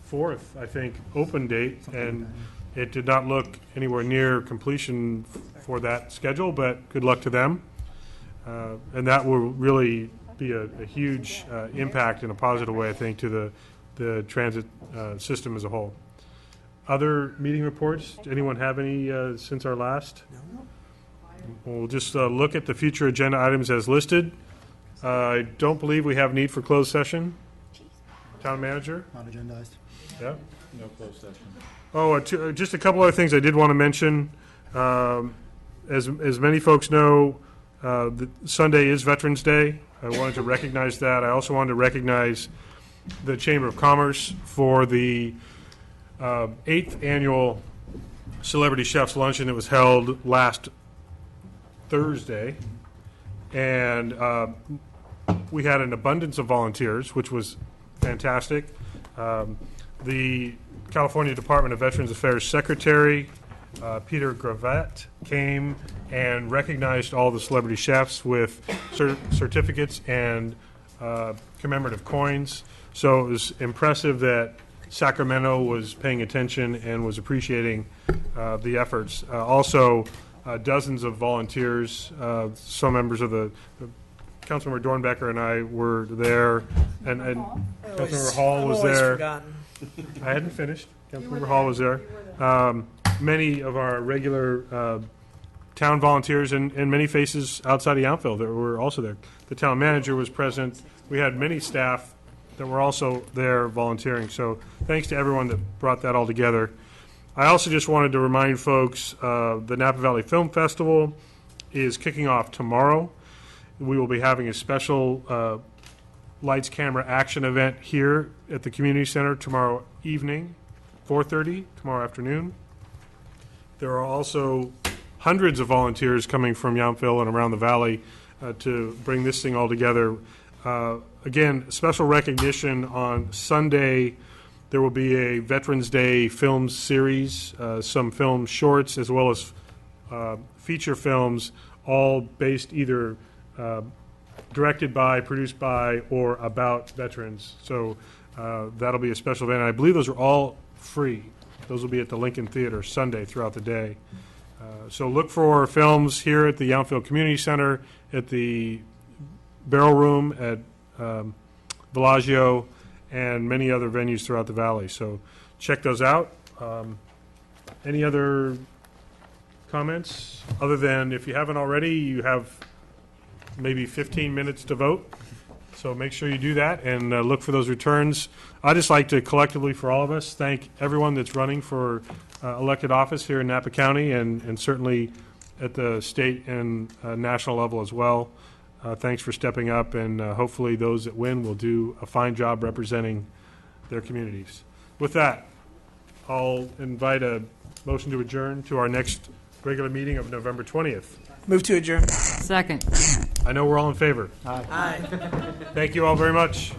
4th, I think, open date, and it did not look anywhere near completion for that schedule, but good luck to them. And that will really be a huge impact in a positive way, I think, to the transit system as a whole. Other meeting reports? Anyone have any since our last? No. We'll just look at the future agenda items as listed. I don't believe we have need for closed session. Town manager? Not agendized. Yeah. No closed session. Oh, just a couple other things I did want to mention. As many folks know, Sunday is Veterans Day. I wanted to recognize that. I also wanted to recognize the Chamber of Commerce for the 8th annual Celebrity Chefs Luncheon that was held last Thursday. And we had an abundance of volunteers, which was fantastic. The California Department of Veterans Affairs Secretary, Peter Gravett, came and recognized all the celebrity chefs with certificates and commemorative coins. So it was impressive that Sacramento was paying attention and was appreciating the efforts. Also, dozens of volunteers, some members of the Councilmember Dornbecker and I were there, and Councilmember Hall was there. Forgotten. I hadn't finished. Councilmember Hall was there. Many of our regular town volunteers and many faces outside of Yountville that were also there. The town manager was present. We had many staff that were also there volunteering. So thanks to everyone that brought that all together. I also just wanted to remind folks the Napa Valley Film Festival is kicking off tomorrow. We will be having a special lights, camera, action event here at the community center tomorrow evening, 4:30, tomorrow afternoon. There are also hundreds of volunteers coming from Yountville and around the valley to bring this thing all together. Again, special recognition on Sunday. There will be a Veterans Day film series, some film shorts, as well as feature films, all based either directed by, produced by, or about veterans. So that'll be a special event. And I believe those are all free. Those will be at the Lincoln Theater Sunday throughout the day. So look for films here at the Yountville Community Center, at the Barrel Room, at Bellagio, and many other venues throughout the valley. So check those out. Any other comments? Other than, if you haven't already, you have maybe 15 minutes to vote. So make sure you do that and look for those returns. I'd just like to collectively, for all of us, thank everyone that's running for elected office here in Napa County and certainly at the state and national level as well. Thanks for stepping up, and hopefully those that win will do a fine job representing their communities. With that, I'll invite a motion to adjourn to our next regular meeting of November 20th. Move to adjourn. Second. I know we're all in favor. Aye. Thank you all very much.